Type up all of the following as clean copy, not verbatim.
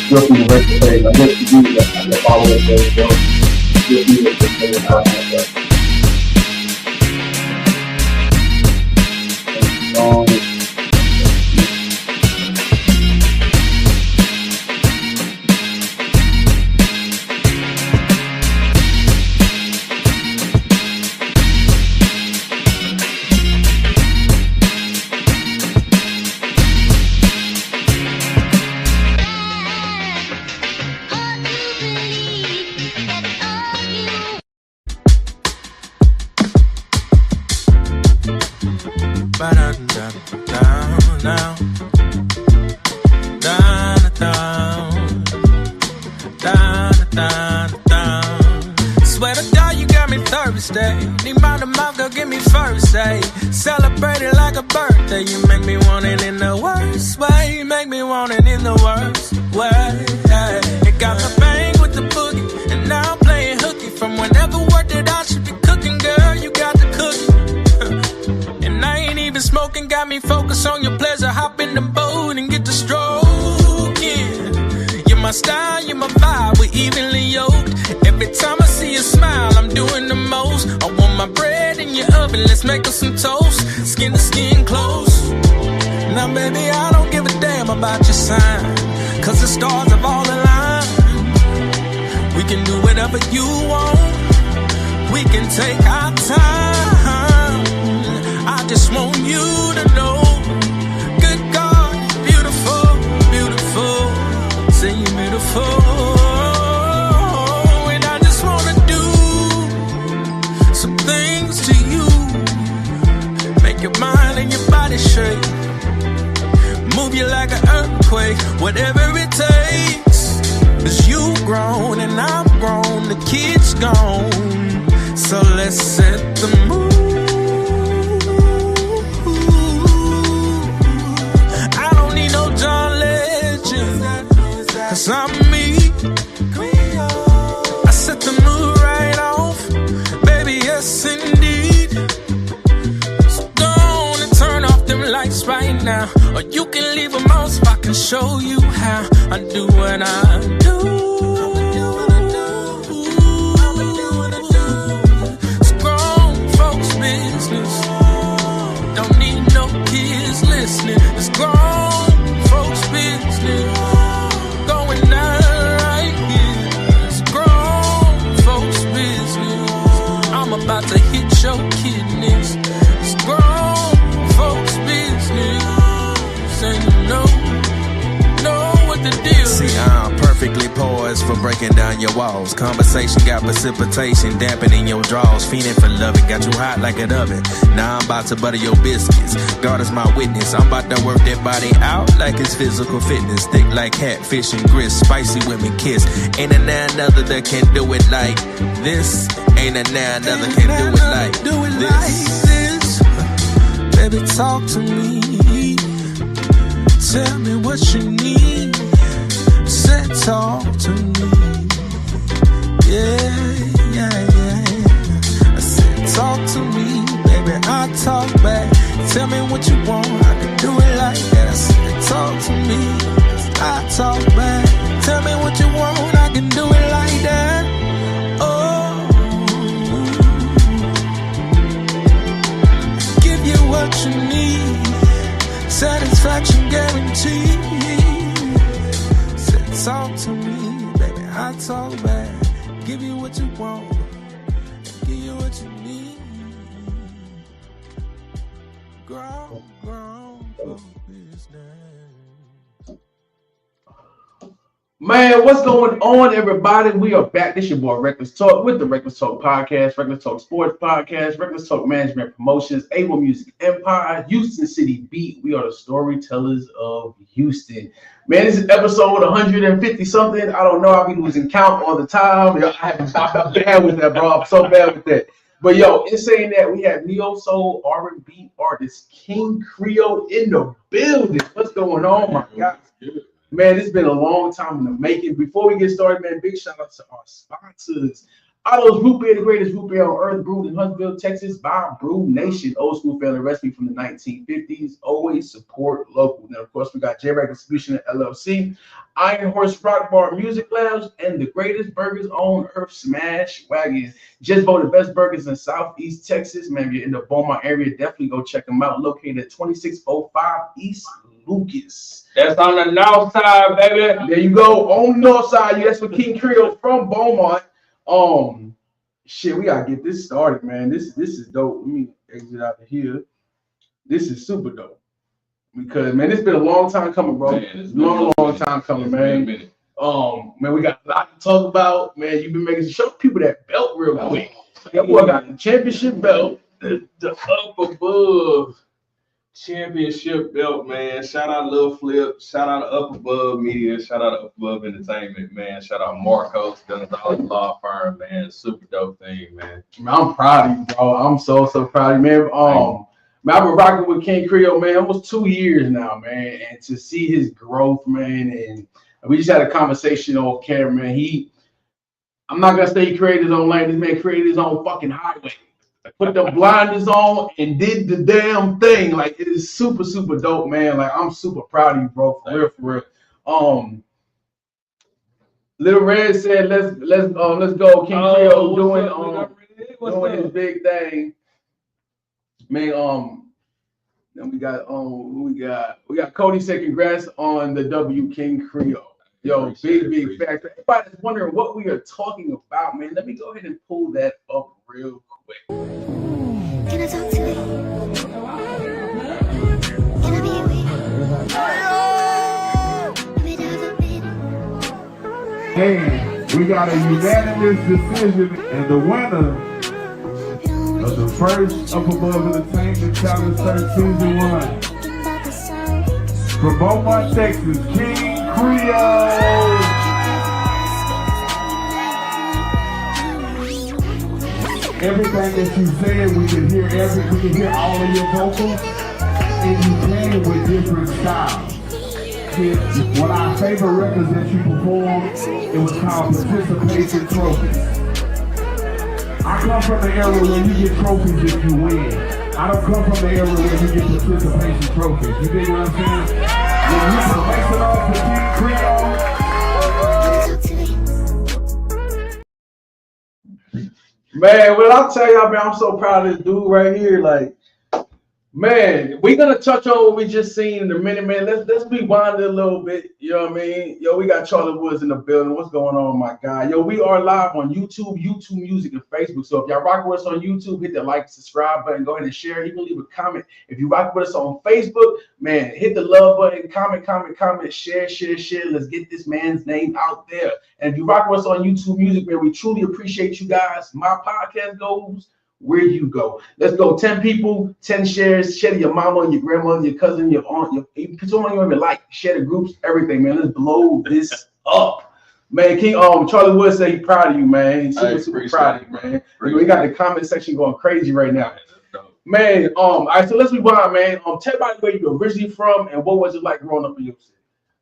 Just be the rest of the page. I guess you do that. The following page, just be the rest of the page. Swear to God, you got me Thursday. Need my mouth, go give me first aid. Celebrate it like a birthday. You make me want it in the worst way. Make me want it in the worst way. It got the bang with the boogie, and now I'm playing hooky. From whenever work that I should be cooking, girl, you got the cookie. And I ain't even smoking, got me focused on your pleasure. Hop in the boat and get to stroking. You're my style, you're my vibe, we're evenly yoked. Every time I see you smile, I'm doing the most. I want my bread in your oven, let's make us some toast. Skin to skin close. Now baby, I don't give a damn about your sign, cause the stars have all aligned. We can do whatever you want, we can take our time. I just want you to know, good God, beautiful, beautiful. Say you're beautiful. Your mind and your body shake, move you like an earthquake, whatever it takes. Cause you grown and I'm grown, the kid's gone. So let's set the mood. I don't need no John Legend, cause I'm me. I set the mood right off, baby, yes indeed. Right now, or you can leave them on so I can show you how I do what I do. It's grown folks' business. Don't need no kids listening. It's grown folks' business. Going down right here. It's grown folks' business. I'm about to hit your kidneys. It's grown folks' business. And you know what the deal. See, I'm perfectly poised for breaking down your walls. Conversation got precipitation, dampening your draws. Fiending for loving, got you hot like an oven. Now I'm about to butter your biscuits. God is my witness. I'm about to work that body out like it's physical fitness. Thick like hat, fish and grits, spicy with me kiss. Ain't a now another that can do it like this. Ain't a now another can do it like this. Baby, talk to me. Tell me what you need. Say talk to me. Yeah. I said talk to me, baby, I talk back. Tell me what you want, I can do it like that. I said talk to me, I talk back. Tell me what you want, I can do it like that. Oh, give you what you need. Satisfaction guaranteed. Said talk to me, baby, I talk back. Give you what you want, give you what you need. Grown for business. Man, what's going on, everybody? We are back. This your boy Reckless Talk with the Reckless Talk Podcast, Reckless Talk Sports Podcast, Reckless Talk Management Promotions, Able Music Empire, Houston City Beat. We are the storytellers of Houston. Man, this is episode 150 something. I don't know. I'll be losing count all the time. Yo, I haven't stopped bad with that, bro. I'm so bad with that. But yo, in saying that, we have neo soul R&B artist King Creole in the building. What's going on, my God? Man, it's been a long time in the making. Before we get started, man, big shout out to our sponsors. Otto's Root Beer, the greatest root beer on earth, brewed in Huntsville, Texas by Brew Nation. Old school family recipe from the 1950s. Always support local. Now, of course, we got J-Rack Distribution LLC, Iron Horse Rock Bar Music Lounge, and the greatest burgers on earth, Smash Wagon. Just voted best burgers in Southeast Texas. Man, if you're in the Beaumont area, definitely go check them out. Located at 2605 East Lucas. That's on the north side, baby. There you go. On the north side. That's for King Creole from Beaumont. Shit, we gotta get this started, man. This is dope. Let me exit out of here. This is super dope. Because man, it's been a long time coming, bro. Man, long time coming, man. Man, we got a lot to talk about. Man, you've been making show people that belt real quick. That boy got the championship belt, the up above championship belt, man. Shout out Lil Flip. Shout out Up Above Media. Shout out Up Above Entertainment, man. Shout out Marcos, Gunnarsdale Law Firm, man. Super dope thing, man. I'm proud of you, bro. I'm so proud of you, man. Man, I've been rocking with King Creole, man, almost 2 years now, man. And to see his growth, man, and we just had a conversation on camera, man. I'm not gonna say he created his own lane. This man created his own fucking highway. Put the blinders on and did the damn thing. Like, it is super dope, man. Like, I'm super proud of you, bro. For real. Little Red said, let's go. King Creole doing his big thing. Man, then we got Cody said congrats on the W, King Creole. Yo, big factor. Everybody's wondering what we are talking about, man. Let me go ahead and pull that up real quick. Can I talk to you? Can I be with you? Hey, we got a unanimous decision, and the winner of the first Up Above Entertainment Talent Search Season 1 from Beaumont, Texas, King Creole. Everything that you said, we can hear all of your vocals, and you playing with different styles. One of our favorite records that you performed, it was called Participation Trophies. I come from the era where you get trophies if you win. I don't come from the era where you get participation trophies. You dig what I'm saying? When you can make it off the King Creole. Man, well, I'll tell y'all, man, I'm so proud of this dude right here. Like, man, we're gonna touch on what we just seen in a minute, man. Let's rewind it a little bit. You know what I mean? Yo, we got Charlie Woods in the building. What's going on, my guy? Yo, we are live on YouTube Music, and Facebook. So if y'all rock with us on YouTube, hit the like, subscribe button, go ahead and share. You can leave a comment. If you rock with us on Facebook, man, hit the love button, comment, share. Let's get this man's name out there. And if you rock with us on YouTube Music, man, we truly appreciate you guys. My podcast goes where you go. Let's go. 10 people, 10 shares. Share to your mama, your grandmother, your cousin, your aunt, someone you even like. Share the groups, everything, man. Let's blow this up. Man, King Charlie Wood said he's proud of you, man. He's super proud of you, man. We got the comment section going crazy right now. Man, all right, so let's rewind, man. Tell everybody where you originally from and what was it like growing up in your city?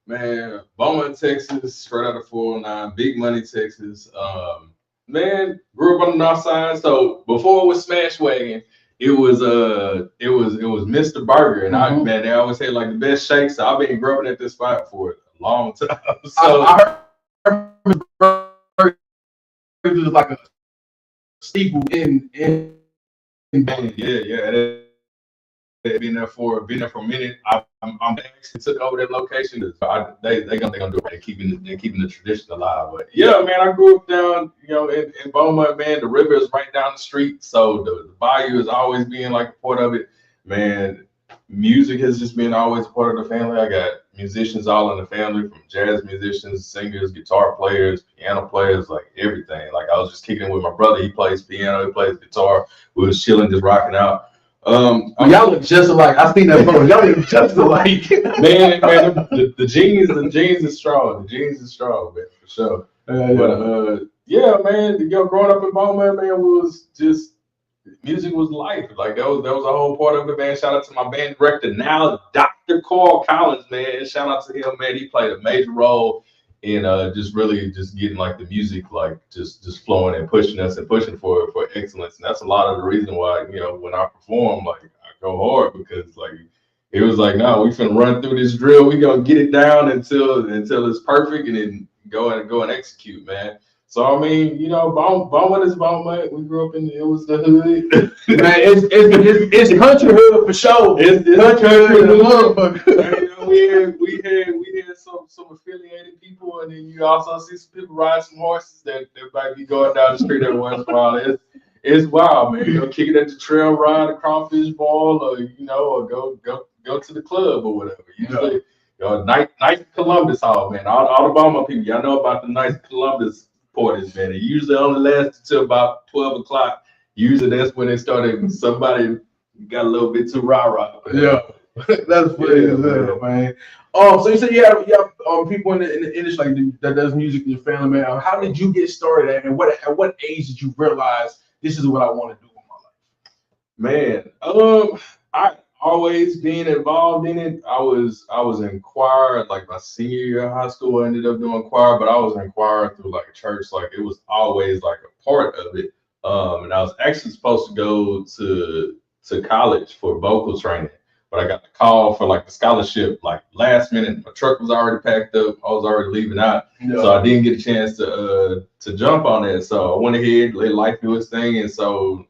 Man, Beaumont, Texas, straight out of 409, Big Money, Texas. Man, grew up on the north side. So before it was Smash Wagon, it was Mr. Burger, and they always say like the best shakes. So I've been grubbing at this spot for a long time. So I heard it was like a staple in yeah. They've been there for a minute. I'm actually took over that location. They're gonna do it. They're keeping the tradition alive. But yeah, man, I grew up down, in Beaumont, man. The river is right down the street, so the bayou is always being like a part of it. Man, music has just been always a part of the family. I got musicians all in the family, from jazz musicians, singers, guitar players, piano players, like everything. Like I was just kicking it with my brother. He plays piano, he plays guitar. We was chilling, just rocking out. Y'all look just alike. I seen that photo. Y'all look just alike. man, the genes is strong. The genes is strong, man, for sure. But yeah, man, growing up in Beaumont, man, was just music was life. Like that was a whole part of it, man. Shout out to my band director now, Dr. Carl Collins, man. Shout out to him, man. He played a major role in just really just getting like the music like just flowing and pushing us and pushing for excellence. And that's a lot of the reason why, you know, when I perform, like I go hard, because like it was like, no, we finna run through this drill. We gonna get it down until it's perfect, and then go and execute, man. So I mean, you know, Beaumont is Beaumont. We grew up it was the hood. Man, it's country hood for sure. It's country hood. You know, we had some affiliated people, and then you also see some people ride some horses that might be going down the street every once in a while. It's wild, man. You know, kick it at the trail, ride a crawfish ball, or you know, or go to the club or whatever. Usually, nice Columbus Hall, man. All the Beaumont people, y'all know about the nice Columbus parties, man. It usually only lasts until about 12 o'clock. Usually that's when they started. Somebody got a little bit too rah-rah. Yeah, that's funny as hell, man. So you said you have people in the industry like that does music in your family, man. How did you get started at what age did you realize this is what I want to do with my life? Man, I always been involved in it. I was in choir like my senior year of high school. I ended up doing choir, but I was in choir through like church. Like it was always like a part of it. And I was actually supposed to go to college for vocal training, but I got the call for like the scholarship like last minute. My truck was already packed up. I was already leaving out, so I didn't get a chance to jump on that. So I went ahead, let life do its thing, and so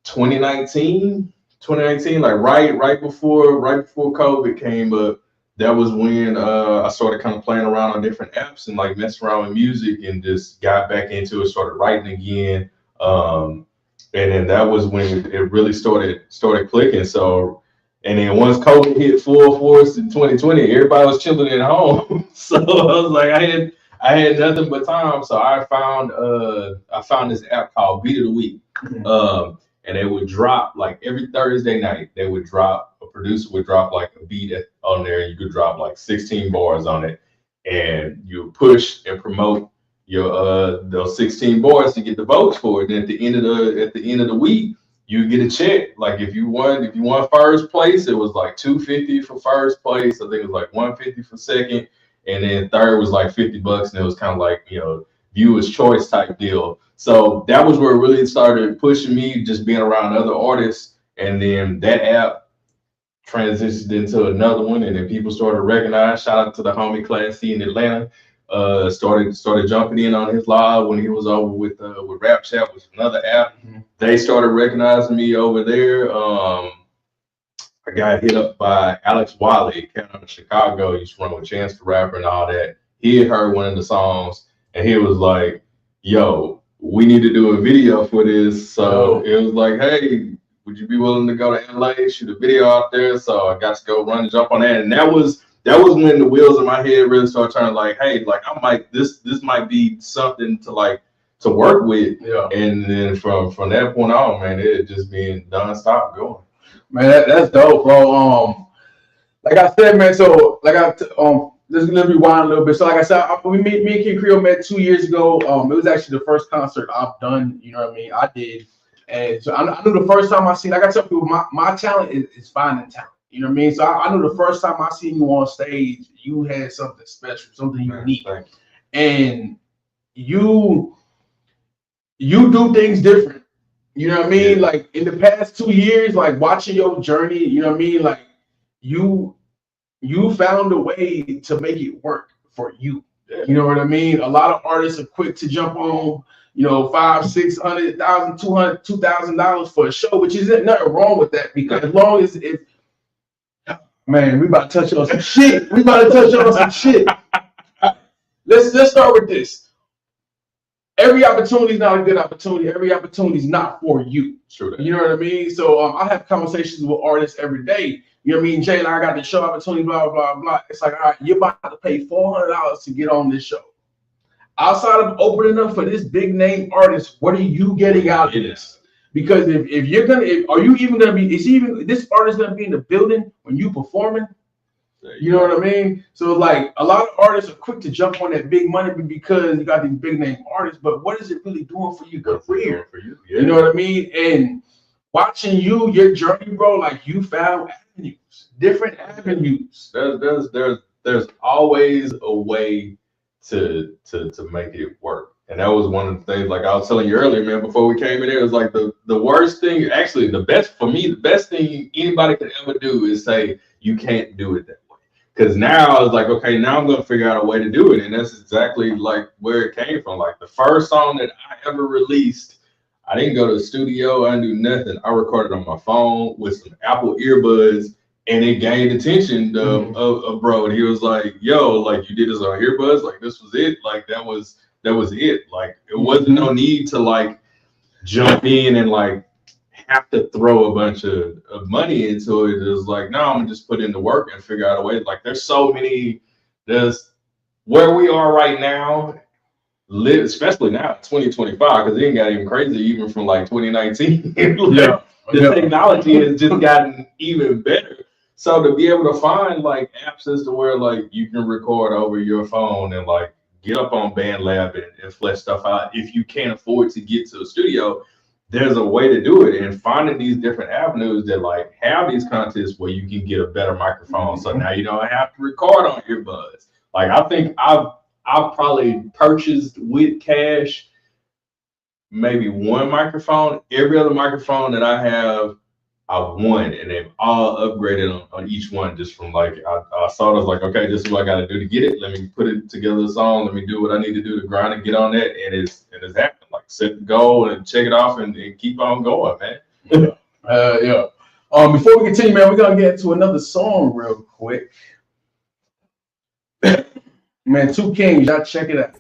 2019, like right before COVID came up, that was when I started kind of playing around on different apps and like messing around with music, and just got back into it, started writing again. And then that was when it really started clicking. So, and then once COVID hit full force in 2020, everybody was chilling at home. So I was like, I had nothing but time. So I found this app called Beat of the Week. And they would drop like every Thursday night, a producer would drop like a beat on there. You could drop like 16 bars on it, and you push and promote your those 16 bars to get the votes for it. And at the end of the week, you get a check. Like if you won first place, it was like $250 for first place. I think it was like $150 for second, and then third was like $50, and it was kind of like, you know, viewer's choice type deal. So that was where it really started pushing me, just being around other artists. And then that app transitioned into another one, and then people started recognizing. Shout out to the homie Class C in Atlanta. Started jumping in on his live when he was over with Rapchat, which is another app. They started recognizing me over there. I got hit up by Alex Wiley, cat out of Chicago. He used to run with Chance the Rapper and all that. He had heard one of the songs, and he was like, yo, we need to do a video for this. So it was like, hey, would you be willing to go to LA, shoot a video out there? So I got to go run and jump on that. And that was when the wheels in my head really started turning, like, hey, like I might, this might be something to work with. Yeah. And then from that point on, man, it just been nonstop going. Man, that's dope, bro. Like I said, man, so like let's rewind a little bit. So like I said, me and Kid Creole met 2 years ago. It was actually the first concert I've done, you know what I mean? I did. And so I knew the first time I seen, like I tell people, my talent is finding talent. You know what I mean? So I knew the first time I seen you on stage, you had something special, something unique. And you do things different. You know what I mean? Yeah. Like in the past 2 years, like watching your journey, you know what I mean? Like you found a way to make it work for you. Yeah. You know what I mean? A lot of artists are quick to jump on, you know, $500,000, $600,000, $200,000 for a show, which isn't nothing wrong with that, because as long as it, man, we about to touch on some shit. Let's start with this. every opportunity is not a good opportunity. Every opportunity is not for you. True that. You know what I mean? So I have conversations with artists every day. You know what I mean? Jay, like, I got the show opportunity, blah, blah, blah. It's like, all right, you're about to pay $400 to get on this show. Outside of opening up for this big name artist, what are you getting out of this? Because if you're gonna, are you even gonna be? Is even this artist gonna be in the building when you performing? You know what I mean? So like a lot of artists are quick to jump on that big money because you got these big name artists, but what is it really doing for your career? You know what I mean? And watching your journey, bro, like you found avenues, different avenues. There's always a way to make it work. And that was one of the things, like I was telling you earlier, man, before we came in here, it was like the worst thing, actually the best thing anybody could ever do is say, you can't do it that way. Because now I was like, okay, now I'm going to figure out a way to do it. And that's exactly like where it came from. Like the first song that I ever released, I didn't go to the studio, I didn't do nothing. I recorded on my phone with some Apple earbuds, and it gained attention of bro. And he was like, yo, like you did this on earbuds, like this was it. Like that was it. Like it wasn't no need to like jump in and like have to throw a bunch of money into it. It was like, no, I'm gonna just put in the work and figure out a way. Like there's where we are right now, especially now 2025, because it ain't got even crazy even from like 2019. The technology has just gotten even better. So to be able to find like apps as to where like you can record over your phone and like get up on BandLab and flesh stuff out. If you can't afford to get to a studio, there's a way to do it. And finding these different avenues that like have these contests where you can get a better microphone. So now you don't have to record on earbuds. Like I think I've probably purchased with cash maybe one microphone. Every other microphone that I have, I've won, and they've all upgraded on each one. Just from like I saw it, I was like, okay, this is what I got to do to get it. Let me put it together a song. Let me do what I need to do to grind and get on that. And it's happening. Like set the goal and check it off and keep on going, man. Before we continue, man, we're gonna get to another song real quick. Man, Two Kings, y'all check it out.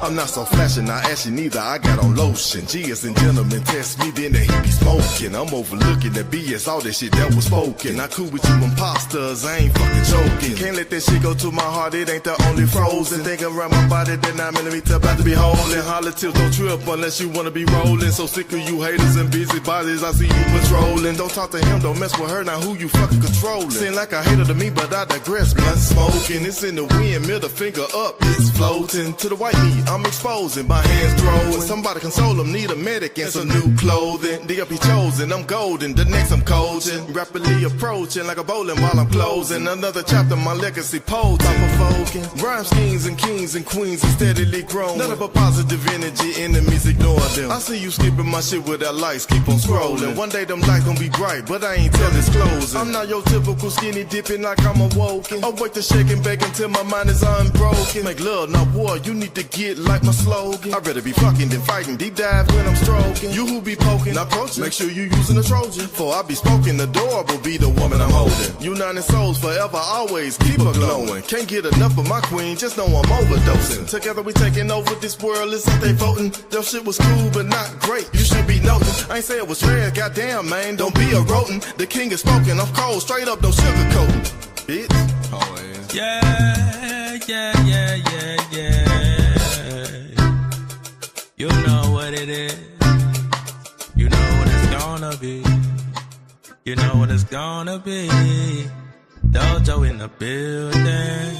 I'm not so flashy, not ashy neither, I got on lotion. G's and gentlemen test me, then he be smoking. I'm overlooking the BS, all that shit that was spoken. I cool with you imposters, I ain't fucking joking. Can't let that shit go to my heart, it ain't the only frozen thing around my body that 9mm about to be holding. Holler till don't trip unless you wanna be rolling. So sick of you haters and busybodies, I see you patrolling. Don't talk to him, don't mess with her, now who you fucking controlling? Seem like a hater to me, but I digress. Blunt smoking, it's in the wind, middle finger up, it's floating. To the white meat, I'm exposing, my hands throwing. Somebody console them, need a medic and some new clothing. DLP chosen, I'm golden, the next I'm coaching. Rapidly approaching like a bowling while I'm closing. Another chapter, my legacy pole, I'm provoking. Rhyme schemes and kings and queens are steadily growing. None of a positive energy, enemies ignore them. I see you skipping my shit with that lights, keep on scrolling. One day them lights gon' be bright, but I ain't tell disclosing. I'm not your typical skinny dipping like I'm awoken. I wait to shake and bake until my mind is unbroken. Make love, not war, you need to get like my slogan. I'd rather be fucking than fighting, deep dive when I'm stroking. You who be poking, not approaching, make sure you using a Trojan. For I be smoking, adorable be the woman I'm holding. United souls forever, always keep her glowing. Can't get enough of my queen, just know I'm overdosing. Together we taking over this world, it's like they voting. Their shit was cool, but not great, you should be noting. I ain't say it was rare, goddamn man, don't be a rodent. The king is spoken, I'm cold, straight up, no sugarcoating. Bitch. Oh yeah. You know what it is. You know what it's gonna be. You know what it's gonna be. Dojo in the building.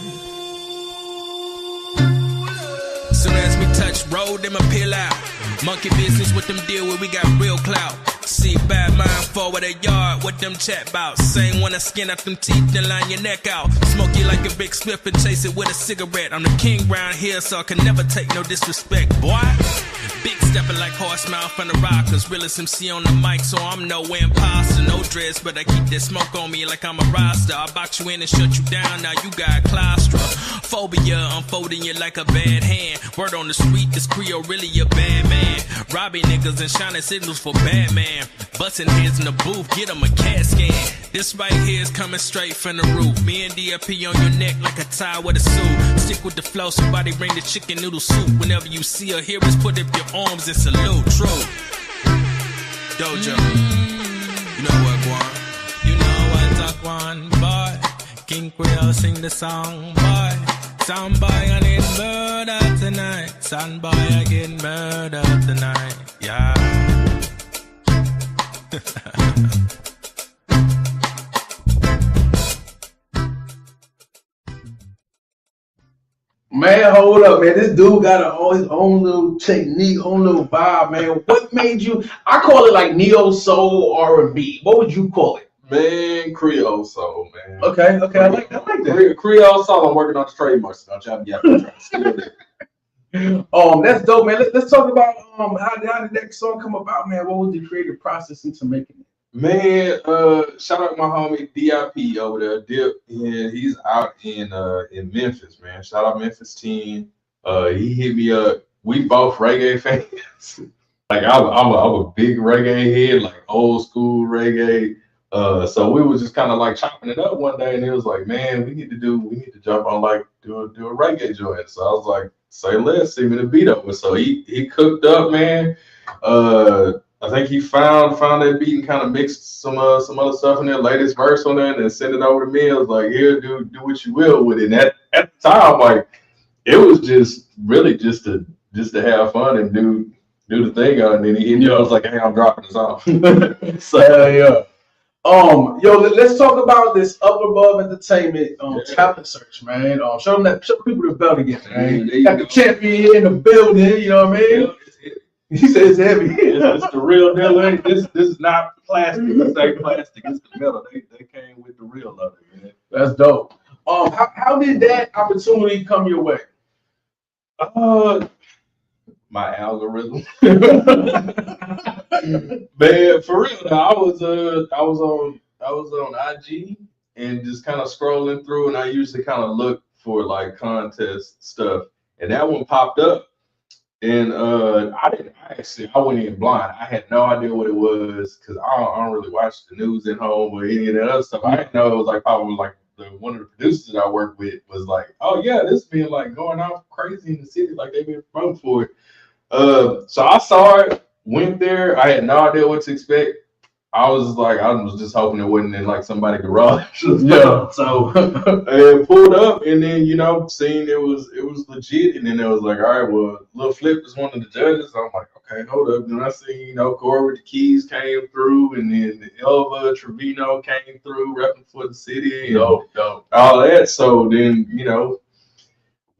Soon as we touch road, them appeal out. Monkey business with them deal where we got real clout. See bad mind forward a yard, what them chat bout. Same wanna skin up them teeth and line your neck out. Smoke you like a big spliff and chase it with a cigarette. I'm the king round here, so I can never take no disrespect, boy. Big stepping like horse mouth on the rockers. Realest MC on the mic, so I'm no imposter. No dress, but I keep that smoke on me like I'm a roster. I'll box you in and shut you down, now you got claustrophobia. Unfolding you like a bad hand. Word on the street, this Creole really a bad man. Robbing niggas and shining signals for Batman. Bustin' heads in the booth, get 'em a CAT scan. This right here is coming straight from the roof. Me and DLP on your neck like a tie with a suit. Stick with the flow, somebody bring the chicken noodle soup. Whenever you see or hear us, put up your arms and salute. True. Dojo. You know what, Guan? You know what, Taquan, boy. King Creole sing the song, boy. Sound boy, I need murder tonight. Sound boy, I get murder tonight. Yeah. Man, hold up, man. This dude got his own little technique, own little vibe, man. What made you? I call it like neo soul R&B. What would you call it? Man, Creole soul, man. Okay, I like that. Creole soul. I'm working on the trademark stuff. That's dope, man. Let's talk about how did that song come about, man? What was the creative process into making it? Man, shout out my homie DIP over there, Dip. Yeah, he's out in Memphis, man. Shout out Memphis team. He hit me up. We both reggae fans. Like I'm a big reggae head, like old school reggae. So we was just kind of like chopping it up one day, and he was like, "Man, we need to jump on like do a reggae joint." So I was like, "Say less, send me the beat over." So he cooked up, man. I think he found that beat and kind of mixed some other stuff in there, latest verse on there, and then sent it over to me. I was like, "Here, do what you will with it." And at the time, like it was just really just to have fun and do the thing on it. And he I was like, "Hey, I'm dropping this off." So yeah. Let's talk about this Up Above Entertainment talent search, man. Show people the belt again, man. Got the champion here in the building, you know what I mean? He says it's heavy. It's the real deal. This is not plastic. This ain't plastic. It's the metal. They came with the real of it, man. That's dope. How did that opportunity come your way? My algorithm. Man, for real. I was on IG and just kind of scrolling through, and I usually kind of look for like contest stuff, and that one popped up. And I went in blind. I had no idea what it was because I don't really watch the news at home or any of that other stuff. I didn't know it was like probably like one of the producers that I worked with was like, "Oh yeah, this been like going off crazy in the city, like they've been promoting for it." So I saw it, went there. I had no idea what to expect. I was just hoping it wasn't in like somebody's garage. Yeah. So I pulled up, and then seen it was legit, and then it was like, all right, well, Lil Flip is one of the judges. I'm like, okay, hold up. Then I seen Corey with the Keys came through, and then Elva Trevino came through, repping for the city, and all that. So then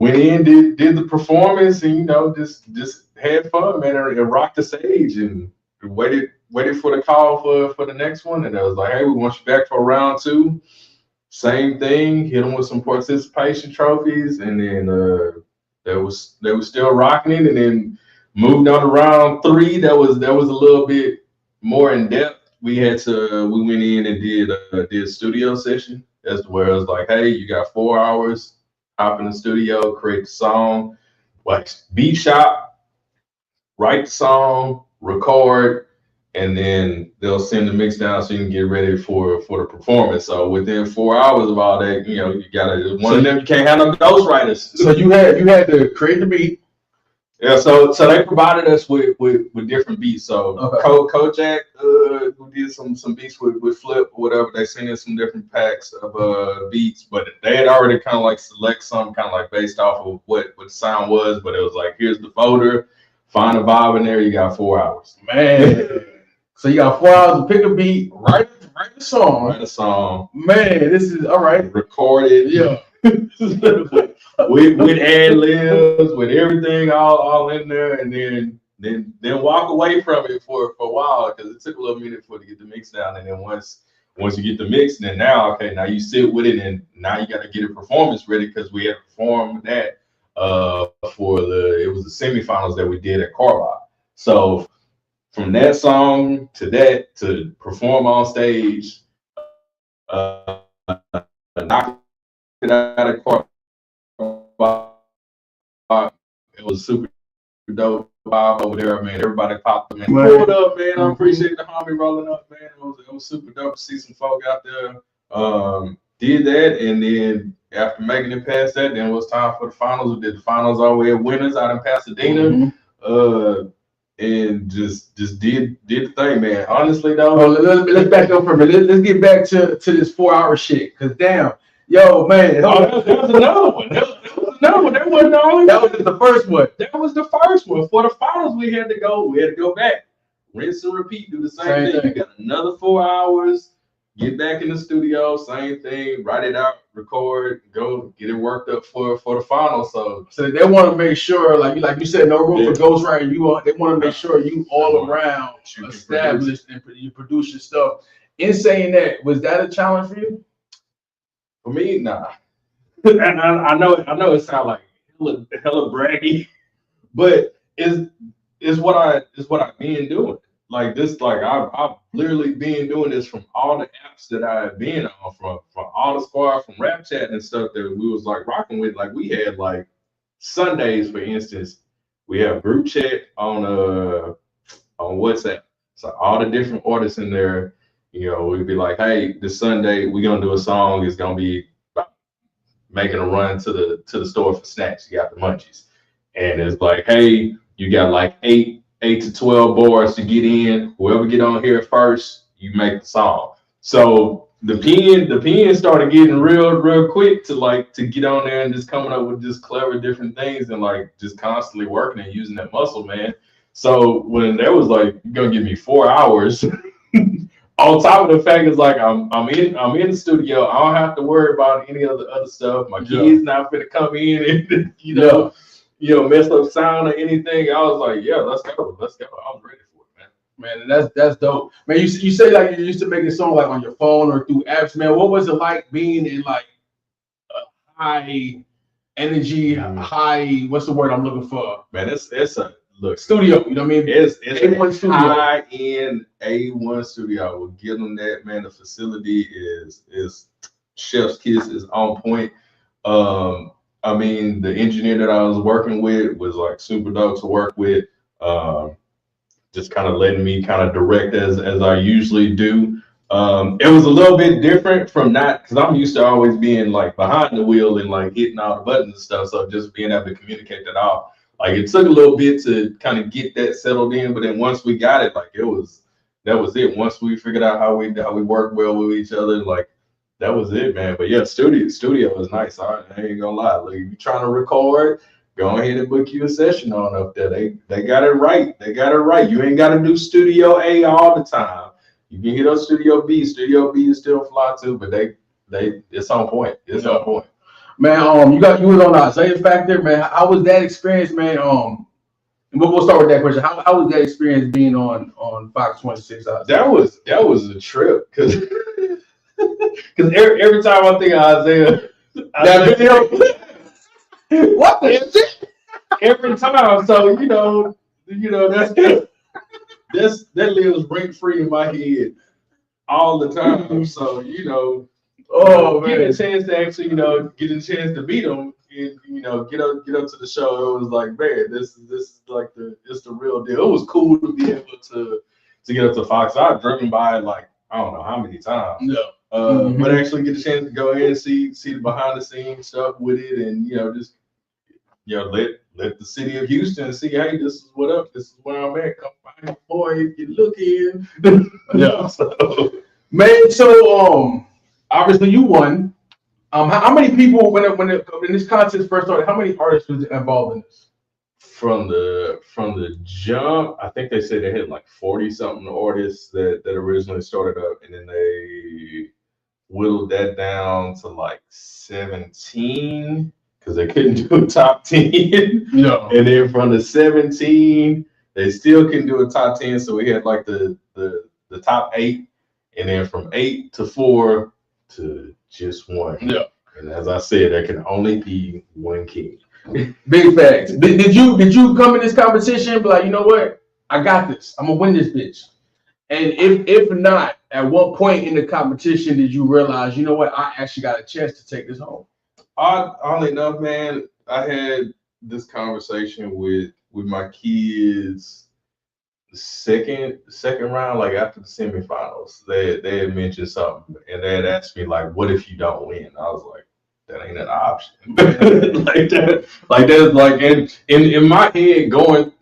went in, did the performance, and just had fun, man, and rocked the stage, and waited for the call for the next one, and I was like, hey, we want you back for round 2. Same thing, hit them with some participation trophies, and then they was still rocking it, and then moved on to round 3. That was a little bit more in depth. We went in and did a studio session. That's where it was like, hey, you got 4 hours, hop in the studio, create the song, like beat shop, write the song, record, and then they'll send the mix down so you can get ready for the performance. So within 4 hours of all that, you gotta of them. You can't have no ghostwriters. So you had to create the beat. Yeah. So they provided us with different beats. So okay. Kojak who did some beats with Flip or whatever. They sent us some different packs of beats, but they had already kind of like select some kind of like based off of what the sound was. But it was like, here's the folder. Find a vibe in there. You got 4 hours, man. So you got 4 hours to pick a beat, write a song. Write a song. Man, this is all right. Record it. Yeah. with ad libs, with everything all in there, and then walk away from it for a while because it took a little minute for it to get the mix down, and then once you get the mix, then now you sit with it, and now you got to get a performance ready because we had to perform that it was the semifinals that we did at Carlisle. So from that song to perform on stage, knock it out of Carlisle, it was super dope vibe over there, man. Everybody popped them and Right. pulled up, man. I appreciate the homie rolling up, man. It was super dope to see some folk out there. Did that, and then after making it past that, then it was time for the finals. We did the finals all the way at Winners out in Pasadena. And just did the thing, man. Honestly, though. Let's back up for a minute. Let's get back to this 4-hour shit. Cause damn, yo, man. That was another one. That was another one. That wasn't the only That one. was the first one. That was the first one. For the finals, we had to go back. Rinse and repeat, do the same thing. You got another 4 hours, get back in the studio, same thing, write it out, record, go get it worked up for the finals. So they want to make sure, like you said, no room for ghostwriting. They want to make sure you all around established and you produce your stuff. In saying that, was that a challenge for you? For me, nah. And I know it sounds like hella braggy, but it's what I've been doing. Like this, like I've literally been doing this from all the apps that I've been on, from all the squad, from Rapchat and stuff that we was like rocking with. Like we had like Sundays, for instance, we have group chat on WhatsApp. So all the different artists in there, you know, we'd be like, hey, this Sunday we're gonna do a song. It's gonna be making a run to the store for snacks. You got the munchies, and it's like, hey, you got like 8 to 12 bars to get in. Whoever get on here first, you make the song. So the pen started getting real quick to get on there and just coming up with just clever different things and like just constantly working and using that muscle, man. So when there was like, you're gonna give me 4 hours on top of the fact is like I'm in the studio. I don't have to worry about any of the other stuff. My kids not gonna come in and you know, mess up sound or anything. I was like, yeah, let's go. I was ready for it, man. Man, that's dope. Man, you say like you used to make a song like on your phone or through apps, man. What was it like being in like a high energy, high, what's the word I'm looking for? Man, it's a look studio, you know what I mean? It's A1 studio. High-end A1 studio. We'll give them that, man. The facility is chef's kiss, is on point. I mean, the engineer that I was working with was like super dope to work with. Just kind of letting me kind of direct as I usually do. It was a little bit different from not, because I'm used to always being like behind the wheel and like hitting all the buttons and stuff. So just being able to communicate that off. Like it took a little bit to kind of get that settled in, but then once we got it, like that was it. Once we figured out how we work well with each other, like that was it, man. But yeah, studio is nice. I ain't gonna lie. Like, if you're trying to record, go ahead and book you a session on up there. They got it right. They got it right. You ain't got to do Studio A all the time. You can hit up Studio B. Studio B is still fly too, but it's on point. It's on point. Man, you was on the Isaiah Factor, man. How was that experience, man? We'll start with that question. How was that experience being on Fox 26? That was a trip because every time I think of Isaiah, that video, what the shit? Every time, so you know that lives rent free in my head all the time. So get a chance to actually get a chance to meet him and get up to the show. It was like, man, this is like it's the real deal. It was cool to be able to get up to Fox. I've driven by like I don't know how many times. Yeah. But actually get a chance to go in and see the behind the scenes stuff with it, and just let the city of Houston see, hey, this is what up, this is where I'm at. Come find your boy if you look in. Yeah. So obviously you won. How many people when this contest first started? How many artists was involved in this? From the jump, I think they said they had like 40 something artists that originally started up, and then they whittled that down to like 17 because they couldn't do a top 10. Yeah. And then from the 17, they still couldn't do a top 10, so we had like the top 8, and then from 8 to 4 to just 1. Yeah. And as I said, there can only be one king. Big facts. Did you come in this competition and be like, you know what? I got this. I'm gonna win this bitch. And if not, at what point in the competition did you realize, you know what, I actually got a chance to take this home? Oddly enough, man, I had this conversation with my kids the second round, like after the semifinals. They had mentioned something, and they had asked me like, "What if you don't win?" I was like, "That ain't an option." like that's like in my head going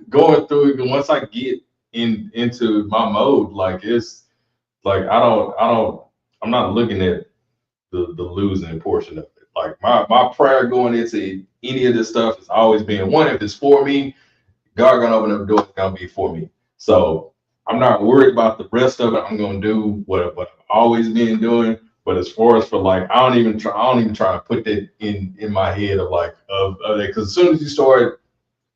through it. And once I get into my mode, like it's like I'm not looking at the losing portion of it. Like my prayer going into any of this stuff has always been, one, if it's for me, God gonna open up the door, it's gonna be for me. So I'm not worried about the rest of it. I'm gonna do what I've always been doing. But as far as for like, I don't even try to put that in my head of like of that, because as soon as you start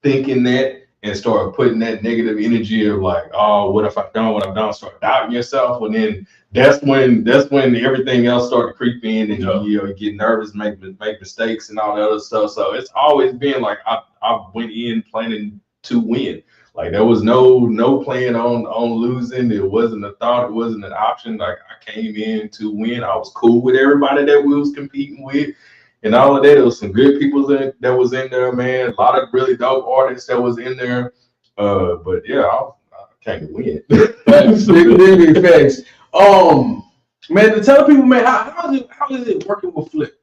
thinking that and start putting that negative energy of like, oh, what if I've done what I've done, start doubting yourself, and then that's when everything else start to creep in, and you get nervous, make mistakes and all that other stuff. So it's always been like I went in planning to win. Like there was no plan on losing. It wasn't a thought. It wasn't an option. Like I came in to win. I was cool with everybody that we was competing with. And all of that, there was some good people that was in there, man. A lot of really dope artists that was in there. But yeah, I can't win. Big facts. Man, to tell people, man, how is it working with Flip?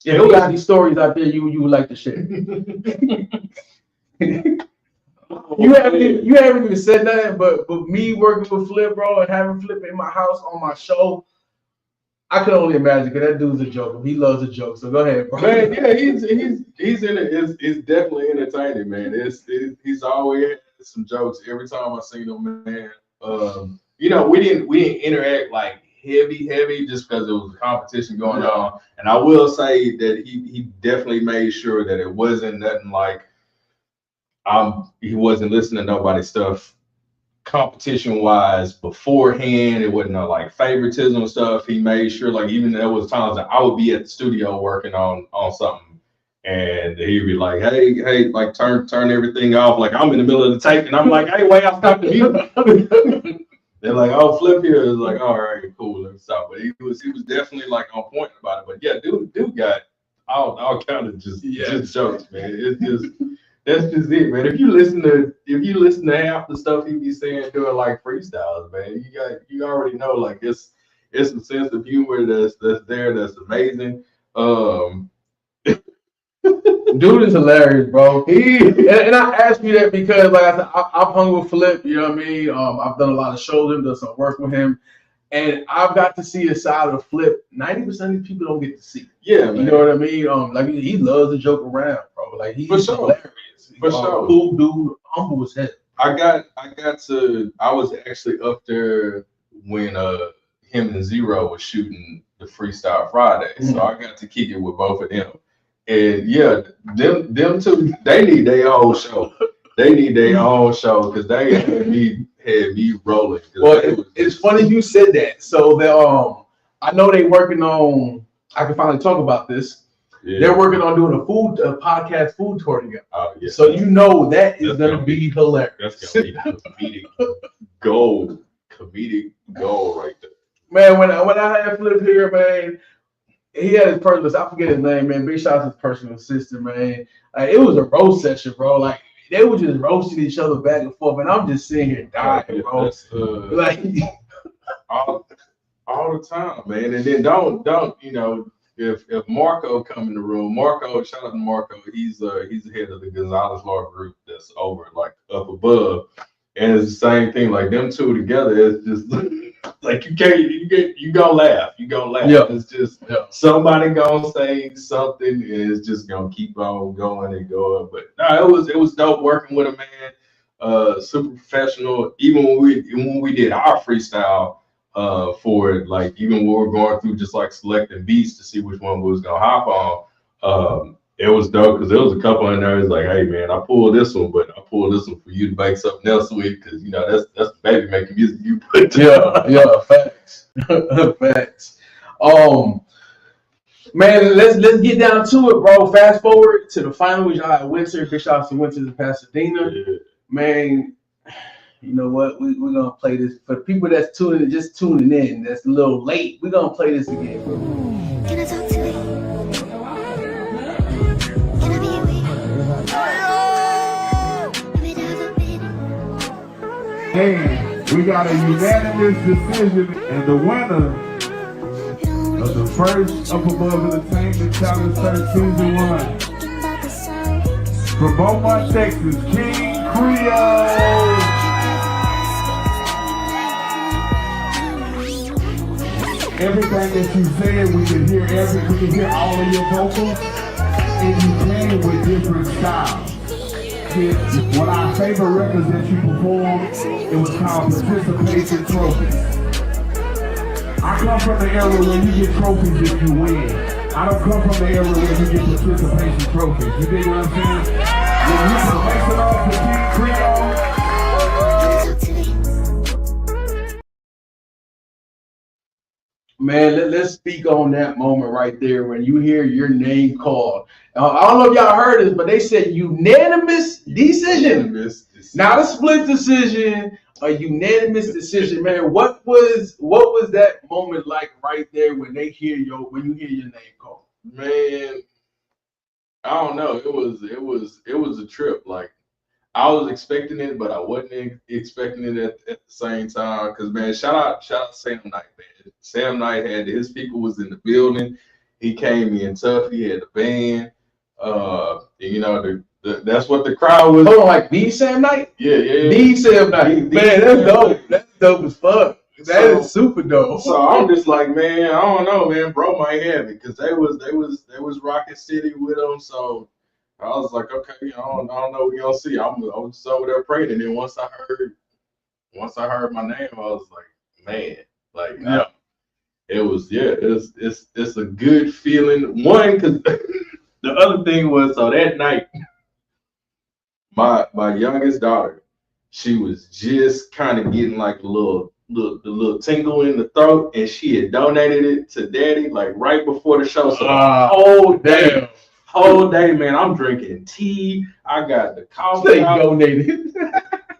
Yeah, who got these stories out there you would like to share? You haven't even said that, but me working with Flip, bro, and having Flip in my house on my show, I can only imagine, because that dude's a joker. He loves a joke. So go ahead, bro. Man, yeah, he's in it. It's definitely entertaining, man. He's always had some jokes every time I seen him, man. We didn't interact like heavy just because there was a competition going on. And I will say that he definitely made sure that it wasn't nothing like he wasn't listening to nobody's stuff competition wise beforehand. It wasn't no like favoritism stuff. He made sure, like, even there was times that I would be at the studio working on something, and he'd be like, hey, like turn everything off. Like I'm in the middle of the tape, and I'm like, hey, wait, I'll stop the music. They're like, oh, Flip here. It's like, all right, cool, let me stop. But he was definitely like on point about it. But yeah, dude got all kind of just jokes, man. It's just that's just it, man. If you listen to half the stuff he be saying doing like freestyles, man, you already know, like it's a sense of humor that's there, that's amazing. Dude is hilarious, bro. And I asked you that because, like I said, I've hung with Flip. You know what I mean? I've done a lot of shows with him, done some work with him, and I've got to see a side of Flip 90% of people don't get to see. Yeah, man. You know what I mean? Like he loves to joke around, bro. Like he's hilarious. For sure. Cool dude, humble as hell. I was actually up there when him and Zero was shooting the Freestyle Friday, so I got to kick it with both of them. And yeah, them two, they need their own show. They need their own show because they had me rolling. Well, it's funny you said that. So I know they working on. I can finally talk about this. Yeah. They're working on doing a podcast food tour together. Oh, yeah. So you know that is gonna be hilarious. That's gonna be comedic gold right there. Man, when I had Flip here, man, he had his personal. I forget his name, man. Big shout out to his personal assistant, man. Like, it was a roast session, bro. Like they were just roasting each other back and forth, and I'm just sitting here dying, bro. Like all the time, man. And then don't if Marco come in the room, Marco, shout out to Marco. He's the head of the Gonzalez Law Group that's over like up above, and it's the same thing. Like them two together, it's just like you gonna laugh. Yeah. It's just somebody gonna say something, and it's just gonna keep on going and going. But no, it was dope working with a man. Super professional. Even when we did our freestyle for it, like even when we were going through just like selecting beats to see which one we was gonna hop on, it was dope because there was a couple in there. It's like, hey man, I pulled this one, but I pulled this one for you to make something else with, because that's the baby making music you put together. Yeah, facts. Facts. Man, let's get down to it, bro. Fast forward to the final, which I had Winter. Big shout out to Winter in Pasadena. Yeah. Man, you know what? We're gonna play this for the people that's tuning in. That's a little late. We're gonna play this again, bro. Can I talk to you? Can I be with you? And we got a unanimous decision, and the winner of the first Up Above Entertainment Talent Search Season 1 from Beaumont, Texas, King Creole. Everything that you said, we can hear all of your vocals, and you came with different styles. One of our favorite records that you performed, it was called Participation Trophies. I come from the era where you get trophies if you win. I don't come from the era where you get participation trophies. You dig what I'm saying? When you can make it off the King Creole. Man, let's speak on that moment right there when you hear your name called. I don't know if y'all heard this, but they said unanimous decision. Not a split decision, a unanimous decision. Man, what was that moment like right there when you hear your name called? Man, I don't know. It was a trip. Like, I was expecting it, but I wasn't expecting it at the same time. Cause man, shout out Sam Knight, man. Sam Knight had his people was in the building. He came in tough. He had the band. You know, that's what the crowd was. Hold on, like the Sam Knight? Yeah. The Sam Knight. Man, that's dope. That's dope as fuck. That is super dope. So I'm just like, man, I don't know, man. Bro might have it because they was Rocket City with him. So I was like, okay, I don't know. We gonna see. I was just over there praying, and then once I heard my name, I was like, man, like, yeah, it's a good feeling. One, because the other thing was, so that night, my youngest daughter, she was just kind of getting like the little tingle in the throat, and she had donated it to daddy like right before the show. So the whole day, man, I'm drinking tea. I got the coffee. Donated.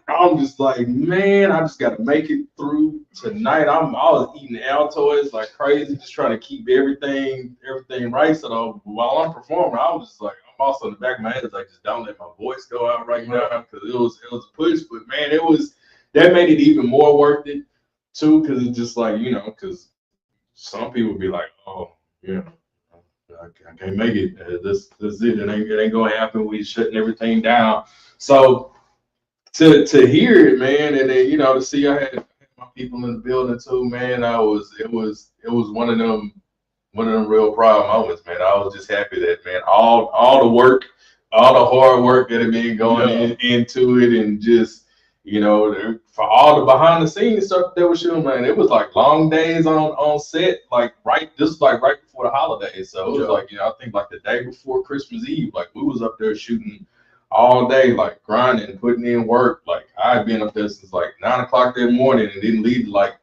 I'm just like, man, I just got to make it through tonight. I was eating Altoids like crazy, just trying to keep everything right. So while I'm performing, I was just like, I'm also in the back of my head, like, just don't let my voice go out right now, because it was a push. But man, that made it even more worth it too, because it's just like, you know, because some people be like, oh, yeah, I can't make it. This is it. It ain't gonna happen. We shutting everything down. So to hear it, man, and then, you know, to see I had my people in the building too, man, it was one of them real proud moments, man. I was just happy that, man, all the work, all the hard work that had been going into it, and just, you know, for all the behind the scenes stuff they were shooting, man, it was like long days on set, like right before the holidays. So it was like, you know, I think like the day before Christmas Eve, like we was up there shooting all day, like grinding, putting in work. Like I'd been up there since like 9 o'clock that morning and didn't leave like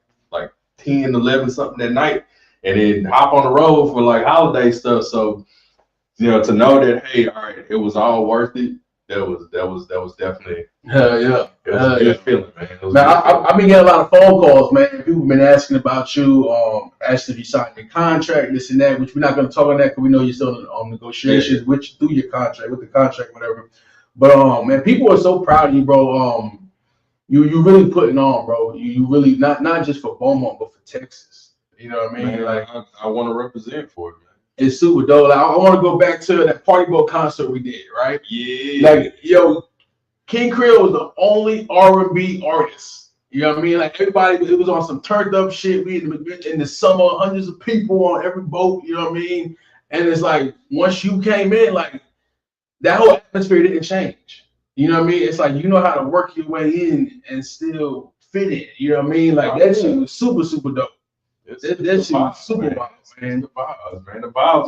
10, 11 something that night, and then hop on the road for like holiday stuff. So, you know, to know that, hey, all right, it was all worth it. That was definitely it was a good feeling, man. I've been getting a lot of phone calls, man. People have been asking about you, asking if you signed your contract, this and that, which we're not going to talk on that because we know you're still in negotiations through your contract, with the contract, whatever. But man, people are so proud of you, bro. You really putting on, bro. You really not just for Beaumont, but for Texas. You know what I mean? Man, like I want to represent for it, man. It's super dope. Like, I want to go back to that Party Boat concert we did, right? Yeah. Like, yo, King Creole was the only R&B artist. You know what I mean? Like, everybody, it was on some turned up shit. We in the summer, hundreds of people on every boat. You know what I mean? And it's like, once you came in, like, that whole atmosphere didn't change. You know what I mean? It's like, you know how to work your way in and still fit in. You know what I mean? Like, that shit was super, super dope. That shit was super wild, man. The vibes, man. The vibes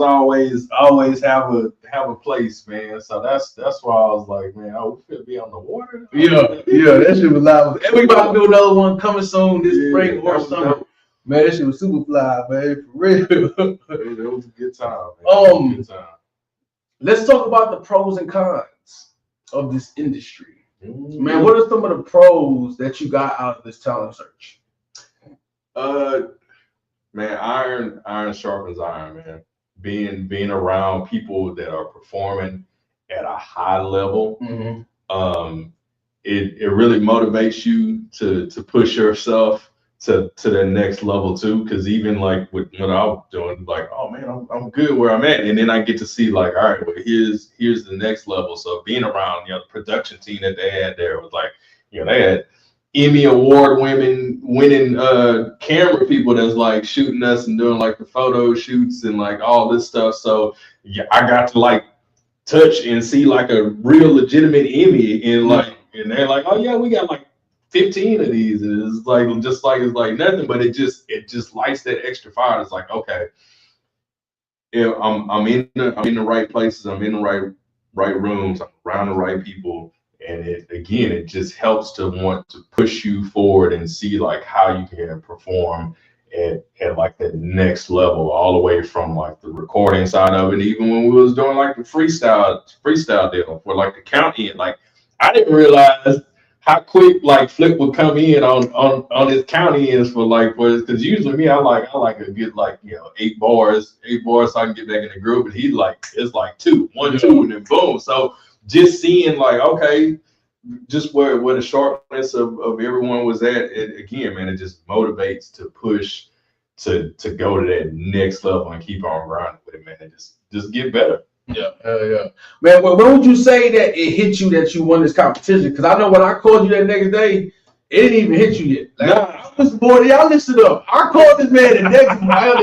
always have a place, man. So that's why I was like, man, we could be on the water. Yeah, that shit was loud. And we about to do another one coming soon this spring or summer. Man, that shit was super fly, man. For real. It was a good time, man. Good time. Let's talk about the pros and cons of this industry. Man, what are some of the pros that you got out of this talent search? Man, iron sharpens iron, man. Being around people that are performing at a high level, it really motivates you to push yourself to the next level too. Because even like with what I was doing, like, oh man, I'm good where I'm at, and then I get to see like, all right, well here's the next level. So being around, you know, the production team that they had there was like, you know, they had Emmy Award winning camera people that's like shooting us and doing like the photo shoots and like all this stuff. So yeah, I got to like touch and see like a real legitimate Emmy, and like, and they're like, oh yeah, we got like 15 of these, and it's like just like it's like nothing, but it just lights that extra fire. It's like, okay, yeah, I'm in the right places, I'm in the right rooms, I'm around the right people. And it just helps to want to push you forward and see like how you can perform at like that next level, all the way from like the recording side of it. Even when we was doing like the freestyle deal for like the count in, like I didn't realize how quick like Flip would come in on his count ins because usually me I like a good like, you know, 8 bars so I can get back in the groove, and he like it's like 2, 1, 2, and then boom. So just seeing like, okay, just where the sharpness of everyone was at, again, man, it just motivates to push to go to that next level and keep on grinding with it, man, and just get better. Yeah, yeah, man. When would you say that it hit you that you won this competition? Because I know when I called you that next day, it didn't even hit you yet. Like, nah. I was bored. Y'all listen up. I called this man the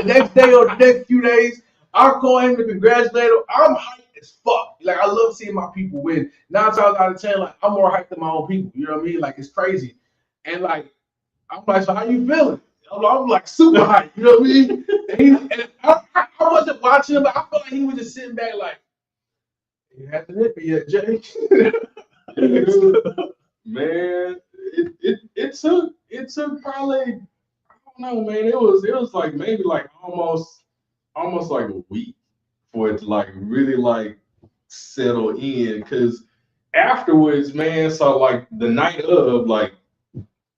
next day or the next few days. I called him to congratulate him. I'm hyped as fuck. Like, I love seeing my people win. 9 times out of 10, like, I'm more hyped than my own people. You know what I mean? Like, it's crazy. And like, I'm like, so how you feeling? I'm like super hyped. You know what I mean? And I wasn't watching him, but I felt like he was just sitting back like, you have to hit me yet, Jay. Man, it took probably, I don't know, man. It was like maybe like almost like a week for it to like really like settle in. Cause afterwards, man, so like the night of, like,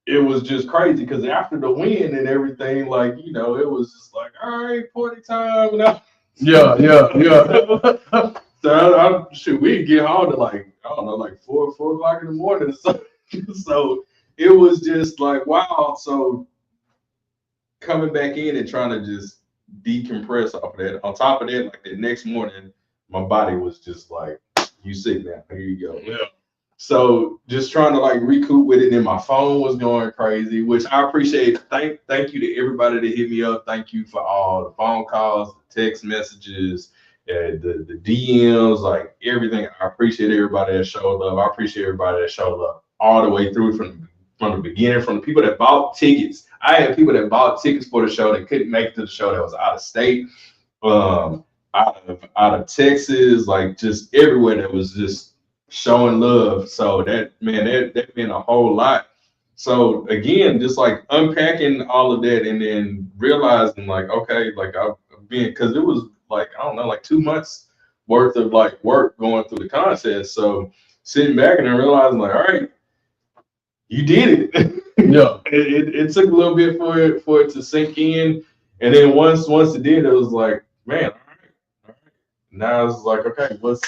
it was just crazy because after the win and everything, like, you know, it was just like, all right, party time. And Yeah. So we'd get home to like, I don't know, like 4 o'clock in the morning. So it was just like, wow. So coming back in and trying to just decompress off of that. On top of that, like the next morning, my body was just like, you sit down, here you go. Yeah. So just trying to like recoup with it, and my phone was going crazy, which I appreciate. Thank you to everybody that hit me up. Thank you for all the phone calls, the text messages, the DMs, like everything. I appreciate everybody that showed love. I appreciate everybody that showed love all the way through from the beginning, from the people that bought tickets. I had people that bought tickets for the show that couldn't make it to the show, that was out of state, out of Texas, like just everywhere that was just showing love. So that meant a whole lot. So again, just like unpacking all of that and then realizing like, okay, like I've been, because it was like, I don't know, like 2 months worth of like work going through the contest. So sitting back and then realizing like, all right, you did it. Yeah. It took a little bit for it to sink in. And then once it did, it was like, man, all right. Now it's like, okay, what's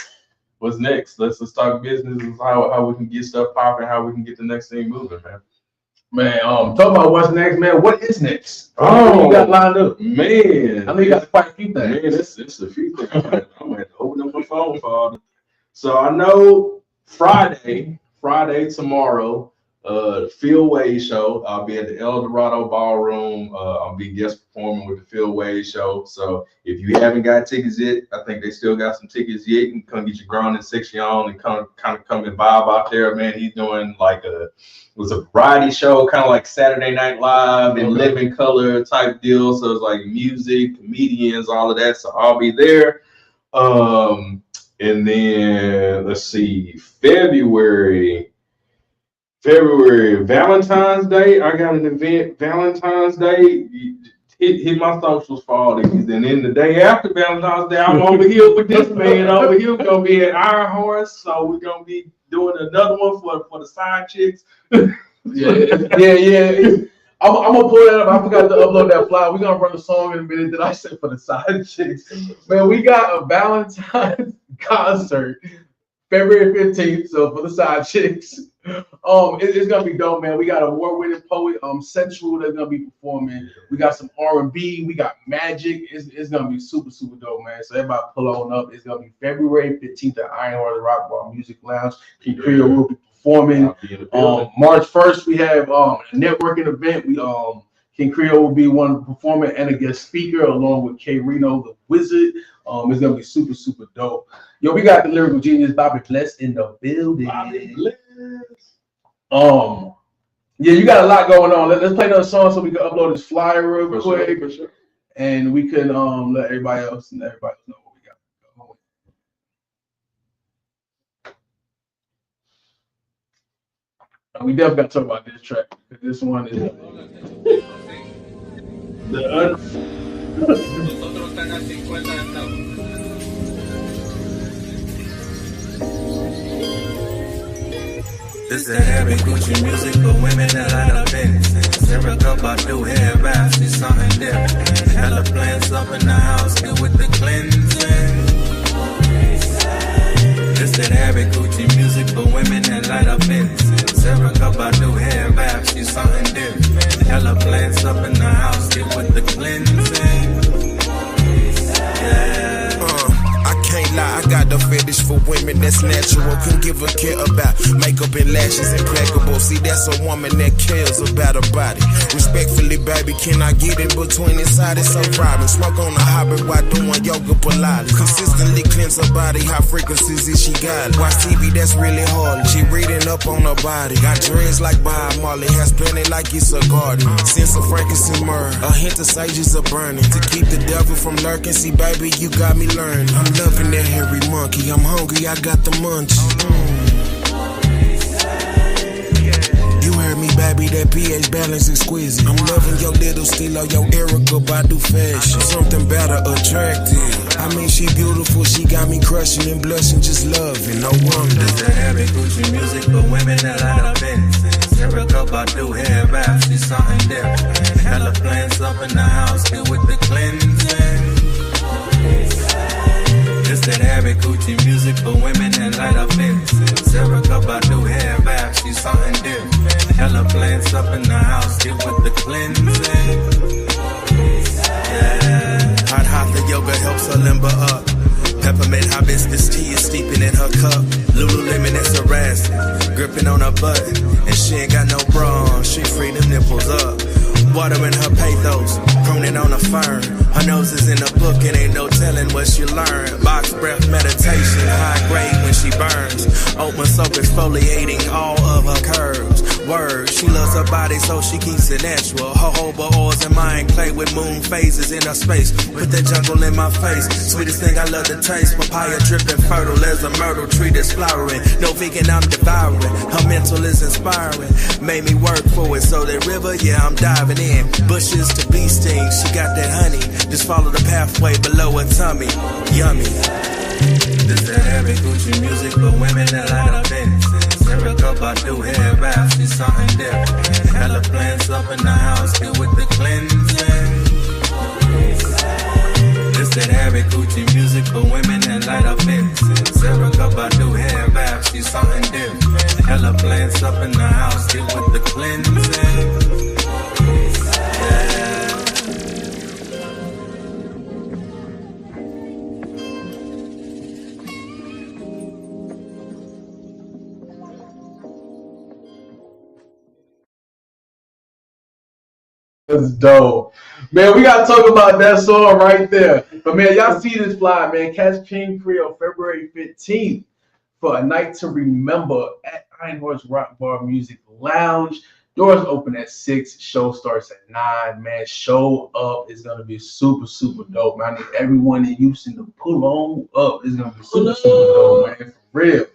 next? Let's talk business, how we can get stuff popping, how we can get the next thing moving, man. Man, talk about what's next, man. What is next? Oh, what you got lined up? Man. I know you got quite a few things. Man, it's a few things. I'm gonna have to open up my phone for all. So I know Friday tomorrow, the Phil Wade show. I'll be at the El Dorado Ballroom. I'll be guest performing with the Phil Wade show. So if you haven't got tickets yet, I think they still got some tickets yet. You can come get your grounding section on and kind of come and vibe out there, man. He's doing like it was a variety show, kind of like Saturday Night Live and Living Color type deal. So it's like music, comedians, all of that. So I'll be there. And then let's see, February, Valentine's Day. I got an event Valentine's Day. Hit my socials for all these. And then the day after Valentine's Day, I'm over here with this man over here. We're gonna be at Iron Horse, so we're gonna be doing another one for the side chicks. Yeah. I'm gonna pull that up. I forgot to upload that flyer. We're gonna run a song in a minute that I said for the side chicks. Man, we got a Valentine's concert February 15th. So for the side chicks. It's gonna be dope, man. We got award-winning poet, Central, that's gonna be performing. We got some R&B. We got Magic. It's gonna be super, super dope, man. So everybody pull on up. It's gonna be February 15th at Ironheart Rock Bar Music Lounge. King Creole will be performing. March 1st, we have a networking event. King Creole will be one performer and a guest speaker along with K Reno the Wizard. It's gonna be super, super dope. Yo, we got the lyrical genius Bobby Bless in the building. Bobby Bless. Yeah, you got a lot going on. Let's play another song so we can upload this flyer real quick. For sure. And we can let everybody else know what we got. We definitely got to talk about this track because this one is This is heavy Gucci music for women that light up innocence. Every cup I do hair raps is something different. Hella plants up in the house, good with the cleansing. This is heavy Gucci music for women that light up innocence. Every cup I do hair raps is something different. Hella plants up in the house, good with the cleansing. Yeah. Can't lie, I got the fetish for women that's natural. Can give a care about makeup and lashes impeccable. See, that's a woman that cares about her body. Respectfully, baby, can I get in between inside? It's so private. Smoke on a hobby while doing yoga Pilates. Consistently cleanse her body. High frequencies if she got it. Watch TV, that's really hard. She reading up on her body. Got dreads like Bob Marley. Has plenty like it's a garden. Sense of frankincense myrrh. A hint of sages are burning. To keep the devil from lurking. See, baby, you got me learning. I'm loving that hairy monkey. I'm hungry, I got the munchies. You heard me, baby, that pH balance exquisite. I'm loving your little stilo, your Erica Badu fashion. Something better, attractive. I mean, she beautiful, she got me crushing and blushing, just loving, no wonder. This is heavy Gucci music for women that light up innocence. Every cup I do hair raps is something different. Hella plants up in the house, good with the cleansing. This that heavy Gucci music for women that light up innocence. Every cup I do hair raps, she's something different. Hella plants up in the house, get with the cleansing. Yeah. Hot, the yoga helps her limber up. Peppermint hibiscus tea is steeping in her cup. Lululemon is harassing, gripping on her butt. And she ain't got no bra on, she free them nipples up. Water in her pathos, pruning on a fern. Her nose is in a book and ain't no telling what she learned. Box breath meditation, high grade when she burns. Oatmeal soap exfoliating all of her curves. Word, she loves her body so she keeps it natural. Jojoba oils and mind clay with moon phases in her space. Put that jungle in my face. Sweetest thing I love to taste. Papaya dripping fertile as a myrtle tree that's flowering. No vegan, I'm devouring. Her mental is inspiring. Made me work for it. So that river, yeah, I'm diving in. Bushes to bee stings, she got that honey. Just follow the pathway below her tummy. Yummy. This is heavy Gucci music for women that light up innocence. Every cup I do hair raps, she's something different. Hella plants up in the house, good with the cleansing. This that heavy Gucci music for women that light up innocence. Every cup I do hair raps, she's something different. Hella plants up in the house, good with the cleansing. That's dope. Man, we gotta talk about that song right there. But man, y'all see this fly, man. Catch King Creole February 15th for a night to remember at Ironheart's Rock Bar Music Lounge. Doors open at 6, show starts at 9. Man, show up. It's gonna be super, super dope, man. I need everyone in Houston to pull on up. It's gonna be super, super dope, man. For real.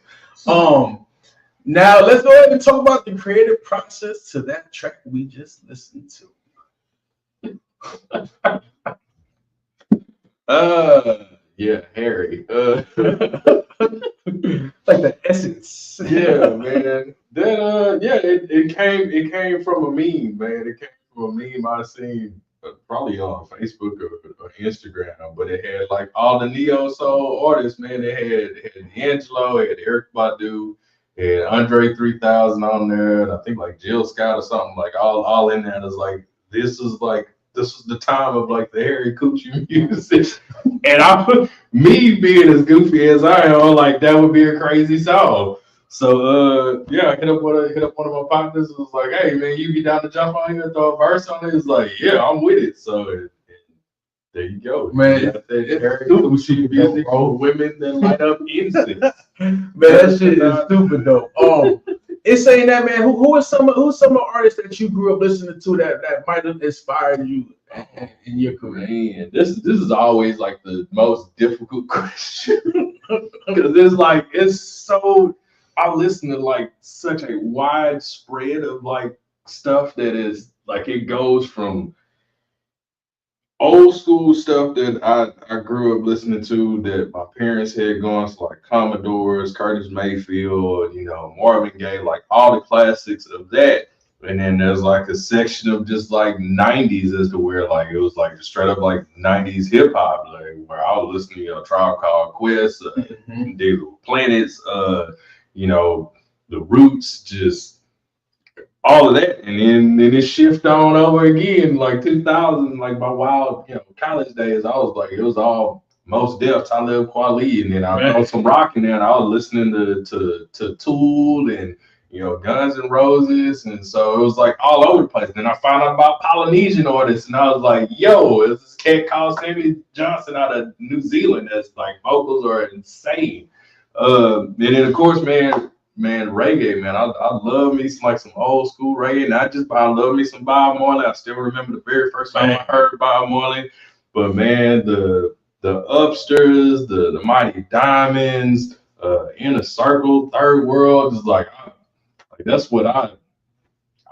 Now let's go ahead and talk about the creative process to that track we just listened to. Yeah, Harry. Like the essence. Yeah, man. That it came from a meme, man. It came from a meme I seen probably on Facebook or Instagram, but it had like all the neo soul artists, man. It had D'Angelo, it had Eric Badu, had Andre 3000 on there, and I think like Jill Scott or something, like all in there. It's like this was the time of like the Harry Coochie music, and me being as goofy as I am, like that would be a crazy song. So yeah, I hit up one of my partners. It was like, hey man, you be down to jump on here and throw a verse on it? It's like, yeah, I'm with it. So there you go, man. It's Harry Coochie music for women that light up incense. Man, that shit is stupid though. It's saying that, man. Who's some of the artists that you grew up listening to that might have inspired you in your career? Man, this is always like the most difficult question because it's so. I listen to like such a wide spread of like stuff that is like it goes from old school stuff that I grew up listening to that my parents had going, so like Commodores, Curtis Mayfield, Marvin Gaye, like all the classics of that. And then there's like a section of just like 90s as to where like it was like just straight up like 90s hip hop, like where I was listening to Tribe Called Quest, Days of Planets, The Roots, just all of that. And then it shift on over again, like 2000, like my wild, college days. I was like, it was all Mos Def, Talib Kweli, and then I throw some rock in there, and I was listening to Tool and Guns N' Roses, and so it was like all over the place. Then I found out about Polynesian artists, and I was like, yo, there's this cat called Sammy Johnson out of New Zealand that's like vocals are insane. And then of course, man, reggae, man. I love me some old school reggae, and I love me some Bob Marley. I still remember the very first time I heard Bob Marley. But man, the Upsters, the Mighty Diamonds, Inner Circle, Third World, is like that's what I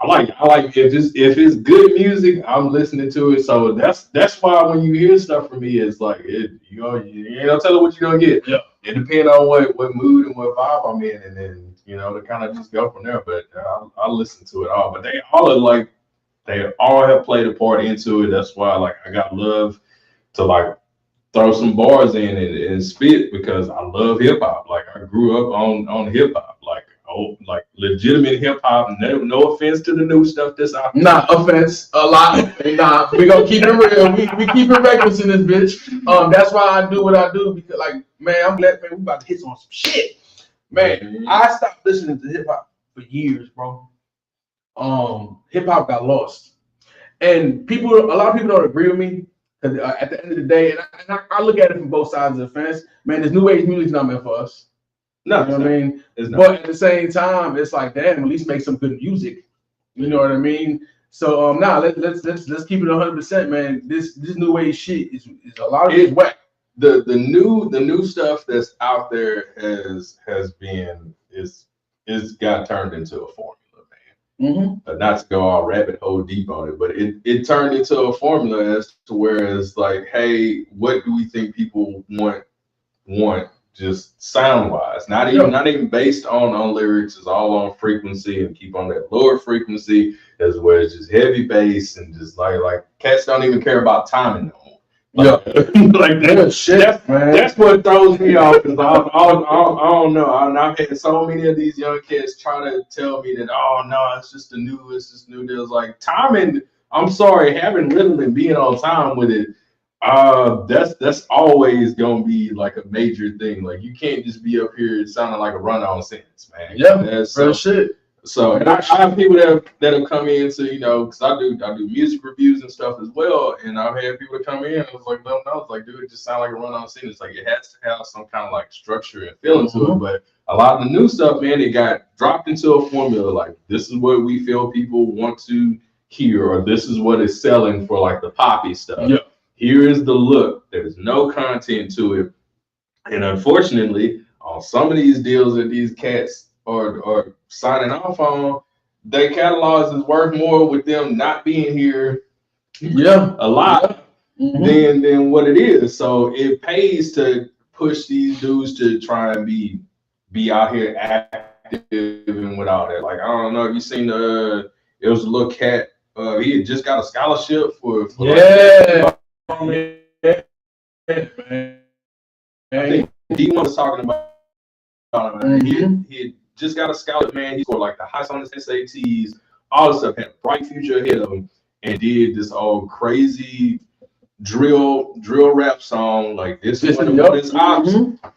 like. I like if it's good music, I'm listening to it. So that's why when you hear stuff from me, it's like you ain't no telling what you're gonna get. Yeah. It depends on what mood and what vibe I'm in, and then to kind of just go from there. But I listen to it all. But they all have played a part into it. That's why like I got love to like throw some bars in and spit, because I love hip hop. Like I grew up on hip hop, like legitimate hip hop. No offense to the new stuff that's out there. Not offense, a lot. Nah, we gonna keep it real. We keep it reckless in this bitch. That's why I do what I do, because like, man, I'm glad, man, we about to hit on some shit. Man, I stopped listening to hip hop for years, bro. Hip hop got lost, and a lot of people don't agree with me. Because at the end of the day, and I look at it from both sides of the fence. Man, this new age music's not meant for us. No, you know what I mean? But at the same time, it's like, damn, at least make some good music. You know what I mean? So let's keep it 100%, man. This new age shit is a lot of it's whack. The new stuff that's out there has got turned into a formula, man. Mm-hmm. Not to go all rabbit hole deep on it, but it turned into a formula as to where it's like, hey, what do we think people want? Just sound wise, not even based on lyrics. It's all on frequency, and keep on that lower frequency as well as just heavy bass, and just like cats don't even care about timing no more. Like that shit, man. That's what throws me off, because I don't know. I've had so many of these young kids try to tell me that, oh no, it's just new deals. Like timing, I'm sorry, having rhythm and being on time with it. That's always gonna be like a major thing. Like you can't just be up here sounding like a run-on sentence, man. Yeah, that's real shit. So, and I have people that have come in to, because I do music reviews and stuff as well, and I've had people that come in and I was like, no, it's like, dude, it just sound like a run-on sentence. Like it has to have some kind of like structure and feeling to it. But a lot of the new stuff, man, it got dropped into a formula. Like this is what we feel people want to hear, or this is what is selling for like the poppy stuff. Yeah. Here is the look. There's no content to it. And unfortunately, on some of these deals that these cats are signing off on, their catalogs is worth more with them not being here a lot than what it is. So it pays to push these dudes to try and be out here active and with all that. Like, I don't know if you've seen it was a little cat, he had just got a scholarship for I think D1 was talking about he just got a scholarship, man. He scored like the highest on his SATs, all this stuff, had a bright future ahead of him, and did this all crazy drill rap song. Like, this is one of his ops.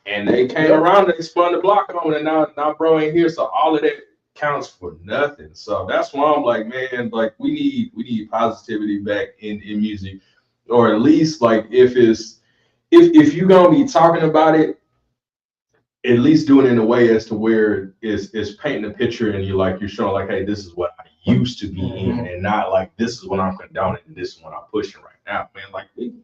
And they came around, they spun the block on it, and now bro ain't here. So all of that counts for nothing. So that's why I'm like, man, like we need positivity back in music, or at least like if you're gonna be talking about it, at least do it in a way as to where it's painting a picture and you're showing like, hey, this is what I used to be in, and not like this is what I'm condoning and this is what I'm pushing right now, man. Like, man,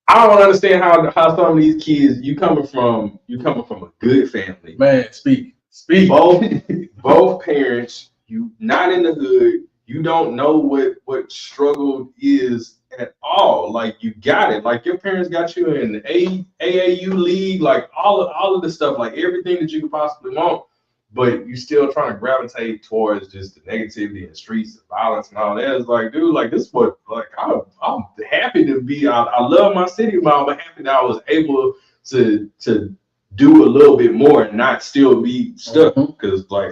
I don't understand how some of these kids, you coming from a good family, man. Speak. Both parents, you not in the hood, you don't know what struggle is at all. Like, you got it. Like, your parents got you in the AAU league, like all of the stuff, like everything that you could possibly want, but you still trying to gravitate towards just the negativity and streets and violence and all that. It's like, dude, like this is what, like, I'm happy to be. I love my city, but I'm happy that I was able to do a little bit more and not still be stuck. Because like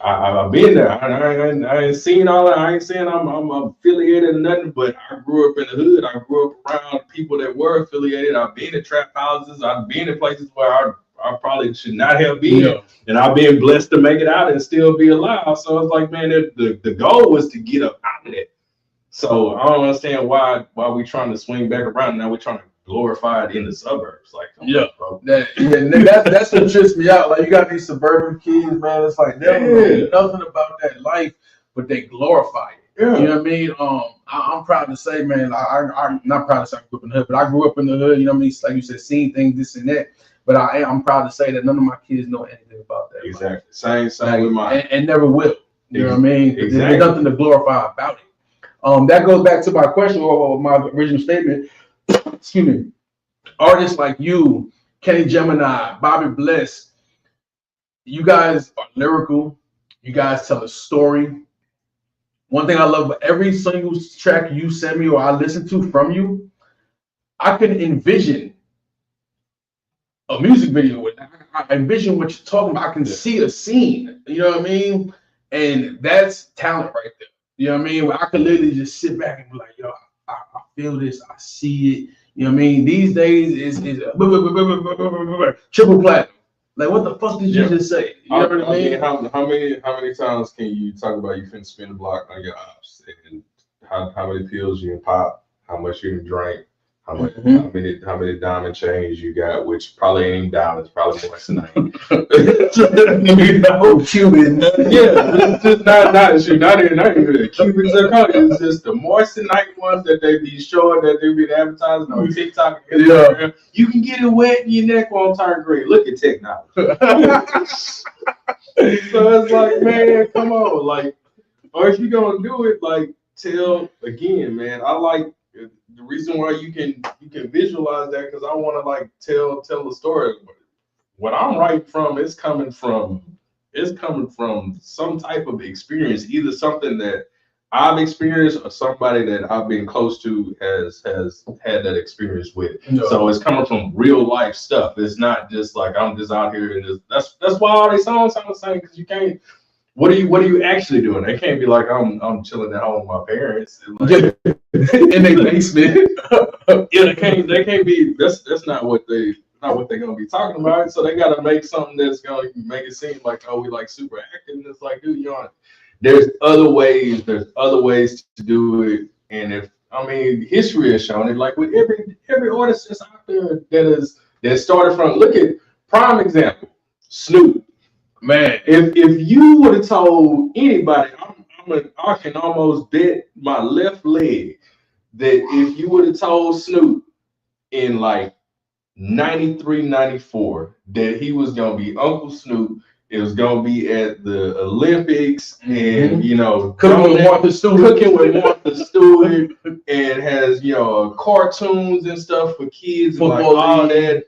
I've been there. I ain't seen all that. I ain't saying I'm affiliated or nothing, but I grew up in the hood. I grew up around people that were affiliated. I've been in trap houses. I've been in places where I probably should not have been. And I've been blessed to make it out and still be alive. So it's like, man, the goal was to get up out of it. So I don't understand why we trying to swing back around. Now we're trying to glorify it in the suburbs. Like, bro. That's what trips me out. Like, you got these suburban kids, man. It's like they don't know nothing about that life, but they glorify it. You know what I mean? I'm proud to say, man, I'm not proud to say I grew up in the hood, but I grew up in the hood. You know what I mean? Like you said, seeing things, this and that. But I'm proud to say that none of my kids know anything about that. Exactly. Same with mine. And never will. You know what I mean? Exactly. There's nothing to glorify about it. That goes back to my question or my original statement. Excuse me. Artists like you, Kenny Gemini, Bobby Bless, you guys are lyrical. You guys tell a story. One thing I love about every single track you send me or I listen to from you, I can envision a music video with. I envision what you're talking about. I can see a scene. You know what I mean? And that's talent right there. You know what I mean? Where I could literally just sit back and be like, yo, I feel this, I see it. You know what I mean? These days is triple platinum. Like, what the fuck did you just say? You know what I mean? How many times can you talk about you finna spin the block on your ops, and how many pills you can pop, how much you can drink, how many diamond chains you got, which probably ain't even diamonds, probably moissanite. Cuban. It's just not even Cuban zirconia. It's just the moissanite ones that they be showing, that they be advertising on TikTok and Instagram. You can get it wet and your neck won't turn green. Look at technology. So it's like, man, come on, like, or if you're gonna do it, like, tell again, man. I like the reason why you can visualize that, because I want to like tell a story. What I'm writing from is coming from some type of experience, either something that I've experienced or somebody that I've been close to has had that experience with. So it's coming from real life stuff. It's not just like I'm just out here and just that's why all these songs sound the same, because you can't. What are you actually doing? They can't be like I'm chilling at home with my parents like, in their basement. They can't be. That's not what they're gonna be talking about. So they gotta make something that's gonna make it seem like, oh, we like super active. And it's like, dude, there's other ways to do it. And history has shown it. Like with every artist that's out there that started from. Look at prime example, Snoop. Man, if you would have told anybody, I can almost bet my left leg that if you would have told Snoop in like 93, 94 that he was gonna be Uncle Snoop, it was gonna be at the Olympics, and cooking with Martha Stewart, and has cartoons and stuff for kids, and like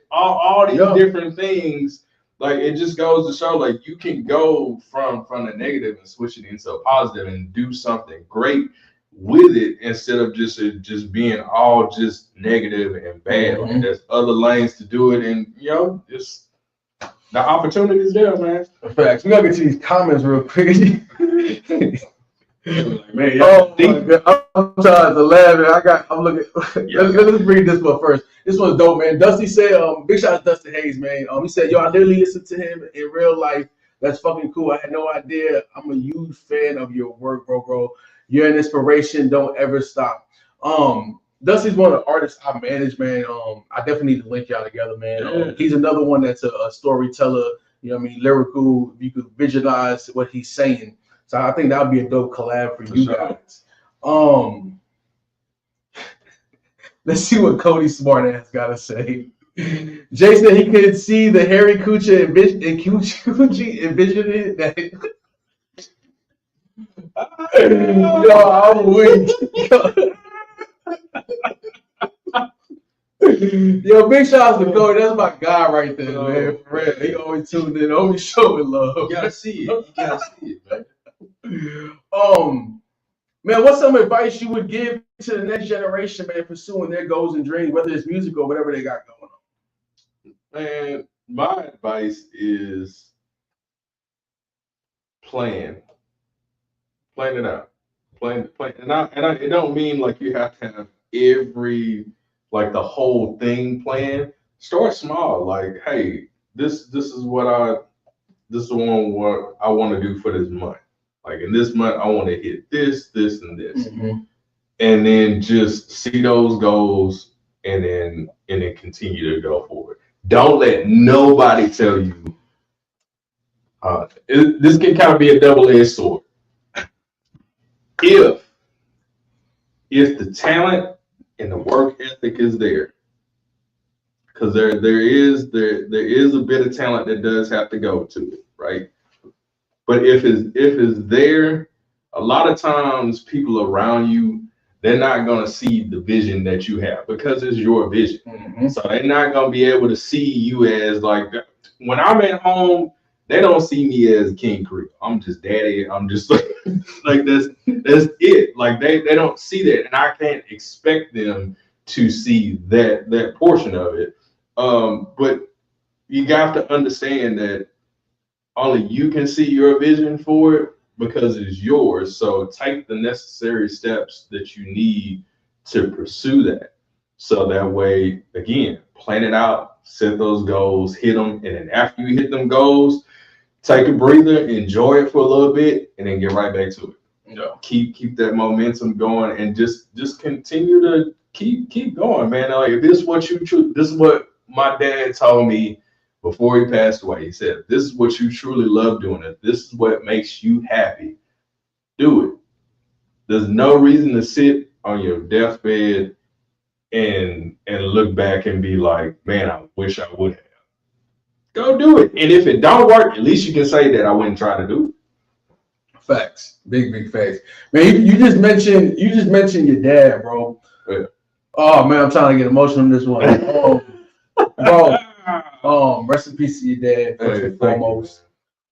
all these different things. Like, it just goes to show, like, you can go from the negative and switch it into a positive and do something great with it, instead of just being all just negative and bad. Like, there's other lanes to do it, and The opportunity is there, man. Facts. We gotta get to these comments real quick. Man, Oh my God. I'm trying to laugh. Man. I'm looking. Let's read this one first. This one's dope, man. Dusty said, big shout out to Dusty Hayes, man. He said, yo, I literally listened to him in real life. That's fucking cool. I had no idea. I'm a huge fan of your work, bro. You're an inspiration. Don't ever stop. Dusty's one of the artists I manage, man. I definitely need to link y'all together, man. He's another one that's a storyteller, you know what I mean, lyrical. You could visualize what he's saying. So I think that would be a dope collab for you guys. Let's see what Cody Smartass got to say. Jason, he could see the hairy coochie envisioning that. Yo, I'm weak. Yo, big shout out to Cody. That's my guy right there, man. For real. He always tuned in, always showing love. You gotta see it, man. Man, what's some advice you would give to the next generation, man, pursuing their goals and dreams, whether it's music or whatever they got going on? Man, my advice is plan it out, plan, and it don't mean like you have to have the whole thing planned. Start small, like, hey, this is what I want to do for this month. Like in this month, I want to hit this, and this, and then just see those goals, and then continue to go forward. Don't let nobody tell you. This can kind of be a double-edged sword. If the talent and the work ethic is there, because there is a bit of talent that does have to go to it, right? But if it's there, a lot of times people around you, they're not gonna see the vision that you have because it's your vision. So they're not gonna be able to see you as like, when I'm at home, they don't see me as King Creole. I'm just daddy. I'm just like that's it. Like they don't see that, and I can't expect them to see that portion of it. But you got to understand that only you can see your vision for it because it's yours. So take the necessary steps that you need to pursue that. So that way, again, plan it out, set those goals, hit them, and then after you hit them goals, take a breather, enjoy it for a little bit, and then get right back to it. Keep that momentum going, and just continue to keep going, man. Like if this is what this is what my dad told me before he passed away. He said, "This is what you truly love doing. If this is what makes you happy, do it." There's no reason to sit on your deathbed and look back and be like, "Man, I wish I would have." Go do it. And if it don't work, at least you can say that I wouldn't try to do it. Facts. Big facts. Man, you just mentioned your dad, bro. Yeah. Oh man, I'm trying to get emotional on this one. Bro. Rest in peace to your dad, first and foremost.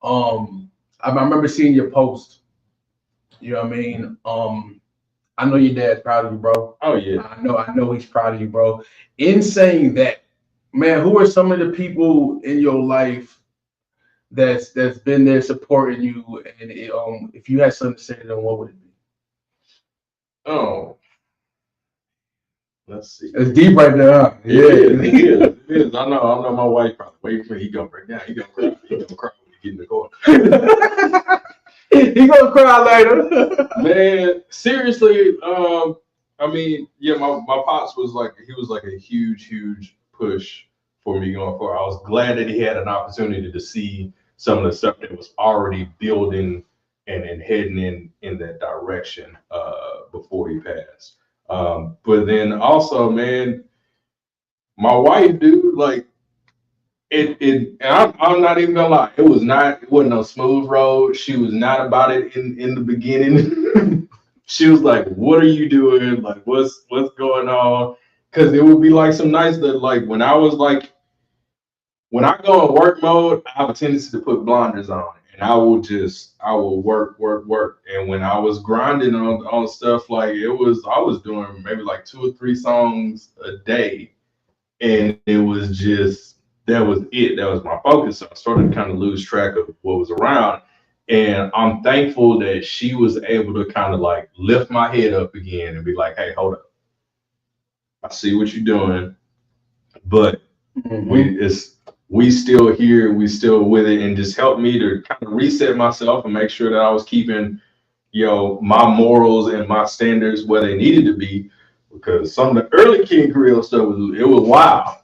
I remember seeing your post. You know what I mean? I know your dad's proud of you, bro. Oh yeah. I know he's proud of you, bro. In saying that, man, who are some of the people in your life that's been there supporting you? And if you had something to say to them, what would it be? Oh, let's see. It's deep right there, huh? Yeah, it is. I know my wife probably waiting for me. He gonna break down. He gonna cry. He gonna cry when he get in the car. He gonna cry later. Man, seriously, I mean, yeah, my pops was like a huge push for me going forward. I was glad that he had an opportunity to see some of the stuff that was already building and heading in that direction before he passed. But then also, man, my wife, dude, like and I'm not even gonna lie, it wasn't no smooth road. She was not about it in the beginning. She was like, "What are you doing? Like, what's going on?" Because it would be like some nights that, like, when I go in work mode, I have a tendency to put blinders on, and I will work. And when I was grinding on stuff, like I was doing maybe like 2 or 3 songs a day, and it was just that was it. That was my focus. So I started to kind of lose track of what was around. And I'm thankful that she was able to kind of like lift my head up again and be like, hey, hold up. I see what you're doing, but we still here, we still with it, and just helped me to kind of reset myself and make sure that I was keeping, you know, my morals and my standards where they needed to be, because some of the early King Creole stuff was wild.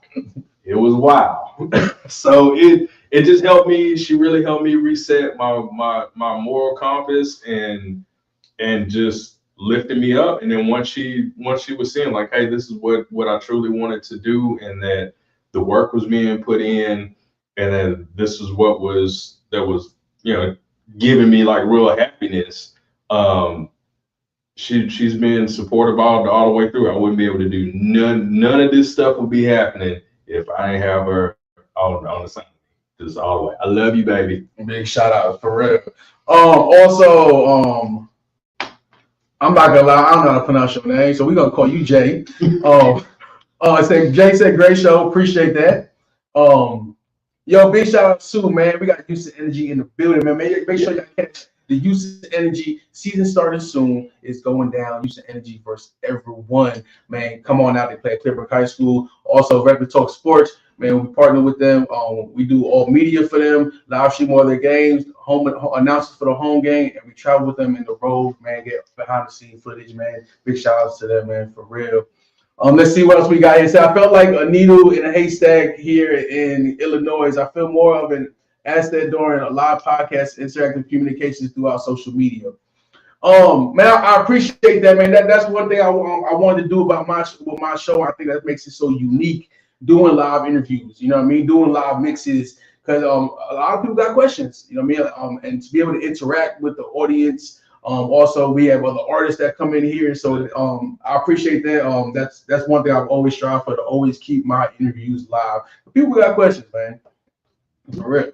It was wild. So it just helped me. She really helped me reset my moral compass and just lifted me up. And then once she was seeing like, hey, this is what I truly wanted to do, and that the work was being put in, and then this is what was you know, giving me like real happiness. She's been supportive all the way through. I wouldn't be able to do none of this stuff would be happening if I didn't have her on the side. Just all the way. I love you, baby. Big shout out for real. Also, I'm not gonna lie, I don't know how to pronounce your name, so we're gonna call you Jay. Jay said great show, appreciate that. Yo, big shout out to Sue, man. We got Houston Energy in the building, man. Make sure y'all catch the Houston Energy season starting soon. It's going down. Houston Energy versus everyone, man. Come on out. They play at Clearbrook High School. Also, Regular Talk Sports, man. We partner with them. We do all media for them, live stream all their games, home announcements for the home game, and we travel with them in the road, man. Get behind the scene footage, man. Big shout outs to them, man, for real. Let's see what else we got here. So I felt like a needle in a haystack here in Illinois. I feel more of an asset during a live podcast, interactive communications throughout social media. Man, I appreciate that, man. That's one thing I wanted to do about my show. I think that makes it so unique, doing live interviews. You know what I mean? Doing live mixes, because a lot of people got questions. You know what I mean? And to be able to interact with the audience. Also, we have other artists that come in here, so I appreciate that. That's one thing I've always strived for, to always keep my interviews live. People got questions, man. For real.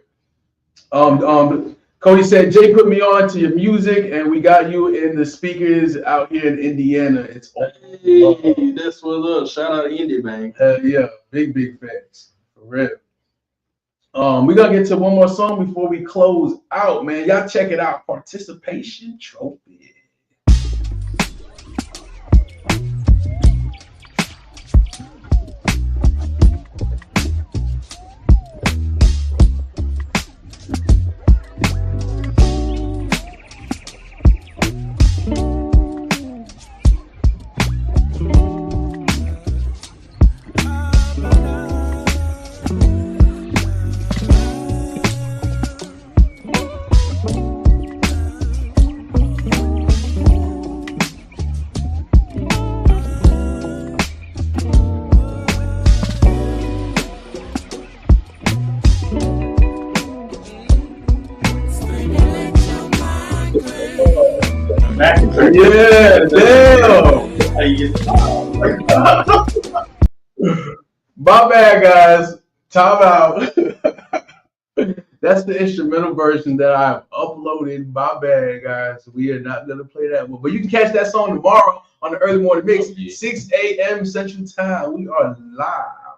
Cody said, Jay put me on to your music, and we got you in the speakers out here in Indiana. It's hey, that's what's up. Shout out to Indy, man. Yeah, big facts. For real. We're gonna get to one more song before we close out, man. Y'all check it out. Participation Trophy. Yeah, damn. My bad, guys. Time out. That's the instrumental version that I've uploaded. My bad, guys. We are not going to play that one. But you can catch that song tomorrow on the Early Morning Mix, 6 a.m. Central Time. We are live.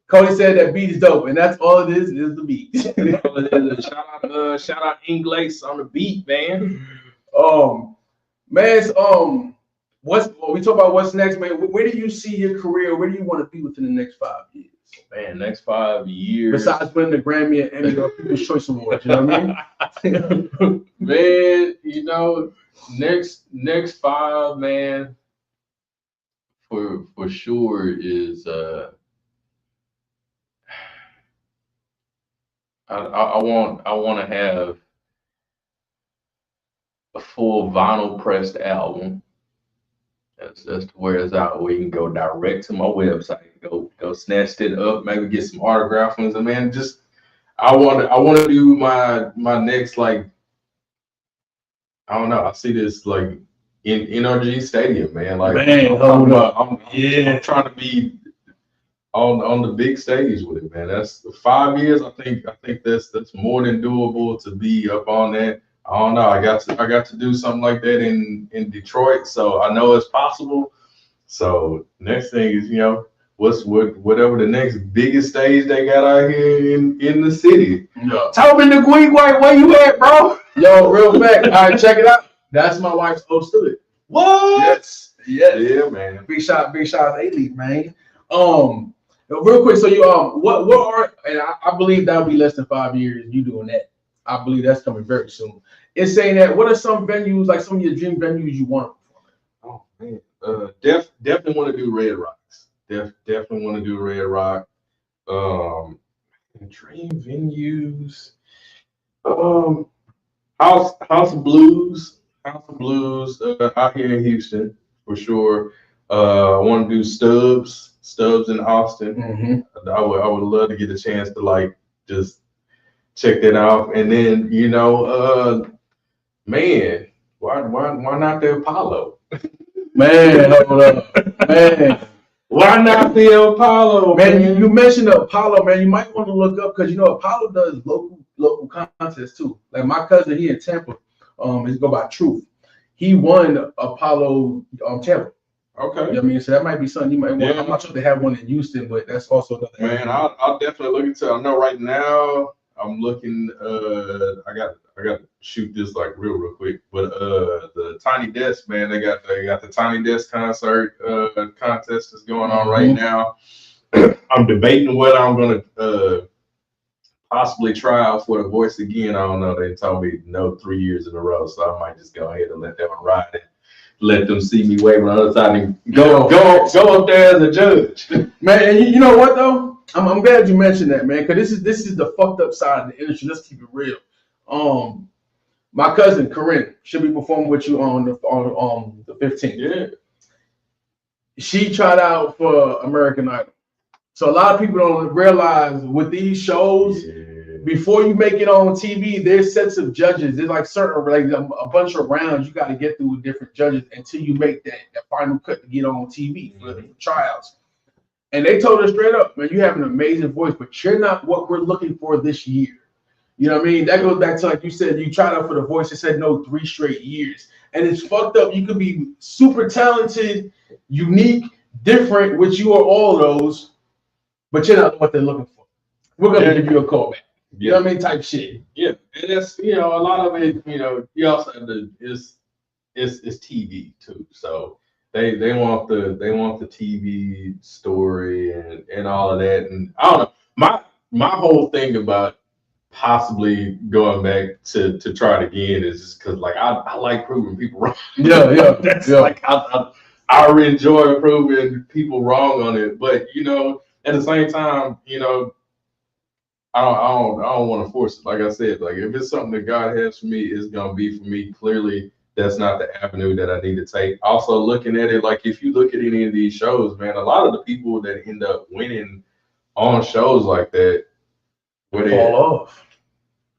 Cody said that beat is dope, and that's all it is the beat. Shout out Inglace on the beat, man. We talk about what's next, man. Where do you see your career? Where do you want to be within the next 5 years? Man, next 5 years. Besides winning the Grammy and Emmy or People's Choice Awards, you know what I mean? Man, you know, next 5, man, for sure is I want to have a full vinyl pressed album. That's where it's out. Where you can go direct to my website, go snatch it up, maybe get some autograph ones. And man, just I want to do my next, like, I don't know. I see this like in NRG Stadium, man. Like, man, I'm trying to be on the big stage with it, man. That's 5 years. I think that's more than doable to be up on that. I don't know. I got to do something like that in Detroit, so I know it's possible. So next thing is, you know, whatever the next biggest stage they got out here in the city. Yeah. Toby the Greek White, where you at, bro? Yo, real fact. All right, check it out. That's my wife's old studio. What? Yes. Yeah, man. Big shot, A-League, man. Real quick, so you what are, and I believe that'll be less than 5 years you doing that. I believe that's coming very soon. It's saying that what are some venues, like some of your dream venues you want to perform at? Oh man. Definitely want to do Red Rocks. Definitely want to do Red Rock. Dream venues. House of Blues out here in Houston for sure. I want to do Stubbs in Austin. Mm-hmm. I would love to get a chance to like just check that out. And then man, why not the Apollo? Man, hold up, man. Why not the Apollo? Man, you mentioned the Apollo, man. You might want to look up because Apollo does local contests too. Like my cousin, he in Tampa. It's go by Truth. He won Apollo Tampa. Okay. You know what I mean? So that might be something you might want. Yeah. I'm not sure they have one in Houston, but that's also another. Man, I'll definitely look into it. I know right now I'm looking. I got to shoot this like real quick. But the Tiny Desk, man, they got the Tiny Desk concert contest that's going on right now. I'm debating whether I'm gonna possibly try out for the Voice again. I don't know. They told me no 3 years in a row, so I might just go ahead and let that one ride and let them see me wave on the other side and go up there as a judge. Man, and you know what though? I'm glad you mentioned that, man, because this is the fucked up side of the industry. Let's keep it real. My cousin Corinne should be performing with you on the 15th. Yeah. She tried out for American Idol. So a lot of people don't realize with these shows, before you make it on TV, there's sets of judges. There's like certain, like a bunch of rounds you got to get through with different judges until you make that final cut to get on TV for the tryouts. And they told us straight up, man, you have an amazing voice, but you're not what we're looking for this year. You know what I mean? That goes back to, like you said, you tried out for the Voice. It said no 3 straight years. And it's fucked up. You could be super talented, unique, different, which you are all those, but you're not what they're looking for. We're going to give you a call back. You know what I mean? Type shit. Yeah. And that's, a lot of it, you also have to, it's TV too. So they want the TV story and all of that. And I don't know. My whole thing about possibly going back to try it again is just because like I like proving people wrong. Yeah. That's like I enjoy proving people wrong on it. But at the same time, I don't want to force it. Like I said, like if it's something that God has for me, it's gonna be for me. Clearly, that's not the avenue that I need to take. Also, looking at it, like if you look at any of these shows, man, a lot of the people that end up winning on shows like that, where they fall off.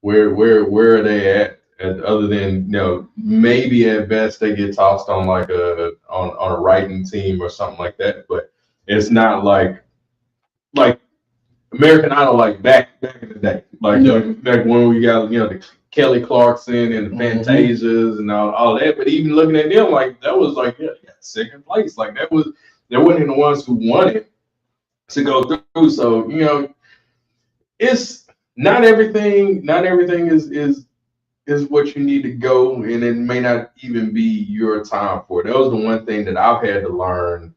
Where are they at? And other than maybe at best they get tossed on like on a writing team or something like that. But it's not like American Idol like back in the day, like back when we got the Kelly Clarkson and the Fantasias and all that. But even looking at them, like that was like second place. Like they wasn't the ones who won it to go through. So it's not everything. Not everything is what you need to go, and it may not even be your time for it. That was the one thing that I've had to learn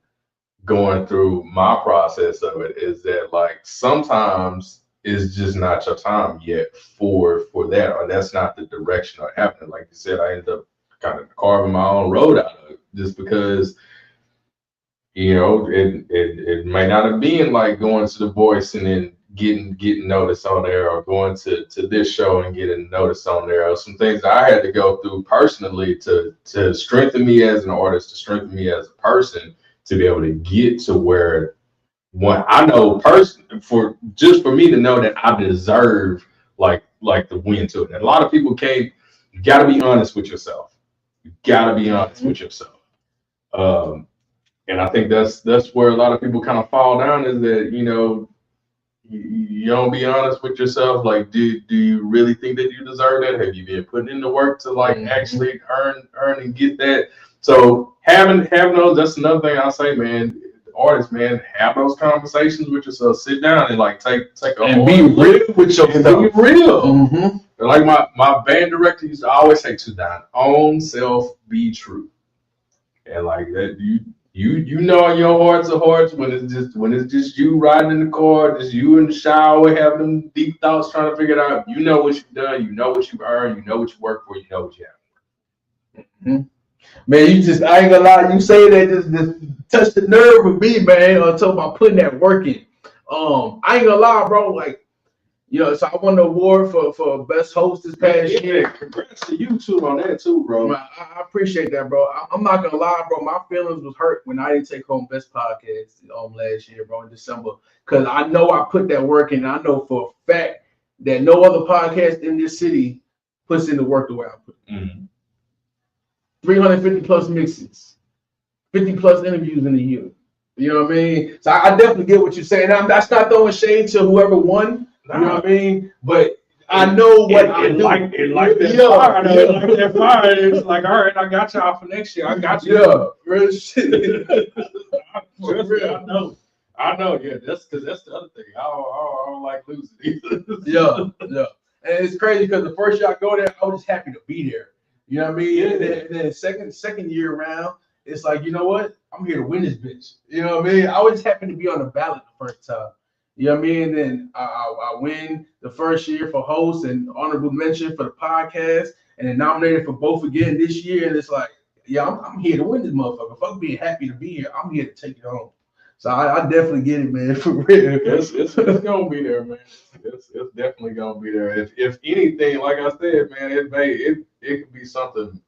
going through my process of it, is that like sometimes it's just not your time yet for that, or that's not the direction of happening. Like you said, I ended up kind of carving my own road out of it just because it might not have been like going to the Voice and then getting noticed on there, or going to this show and getting noticed on there, or some things that I had to go through personally to strengthen me as an artist, to strengthen me as a person, to be able to get to where I know for me to know that I deserve like the win to it. And a lot of people you gotta be honest with yourself. You gotta be honest with yourself. And I think that's where a lot of people kind of fall down, is that you don't be honest with yourself. Like, do you really think that you deserve that? Have you been putting in the work to like actually earn and get that? So having those, that's another thing I'll say, man. artists, man, have those conversations with yourself. Sit down and like take a and be real with yourself. Be real. Mm-hmm. Like my band director used to always say to down, own self, be true. And like that, you know in your hearts of hearts when it's just you riding in the car, just you in the shower having them deep thoughts trying to figure it out. You know what you've done, you know what you've earned, you know what you work for, you know what you have. Mm-hmm. Man, I ain't gonna lie, you say that just touched the nerve with me, man, until about putting that work in. I ain't gonna lie, bro, like, you know, so I won the award for best host this past year. Congrats to you too on that too, bro. Man, I appreciate that, bro. I'm not gonna lie, bro. My feelings was hurt when I didn't take home best podcast last year, bro, in December, because I know I put that work in. I know for a fact that no other podcast in this city puts in the work the way I put it. Mm-hmm. 350 plus mixes, 50 plus interviews in a year. You know what I mean? So I definitely get what you're saying. That's not throwing shade to whoever won. You know what I mean? But I know what I do. Like that fire. I know it like that fire. It's like, all right, I got y'all for next year. I got you. Yeah, real shit. I know. Yeah, that's because that's the other thing. I don't like losing either. Yeah. And it's crazy because the first year I go there, I was just happy to be there. You know what I mean? Yeah. And then second year around, it's like, you know what? I'm here to win this bitch. You know what I mean? I was just happy to be on the ballot the first time. You know what I mean? And then I win the first year for host and honorable mention for the podcast, and then nominated for both again this year. And it's like, yeah, I'm here to win this motherfucker. Fuck being happy to be here. I'm here to take it home. So I definitely get it, man, for real. It's gonna be there, man. It's definitely gonna be there. If anything, like I said, man, it could be something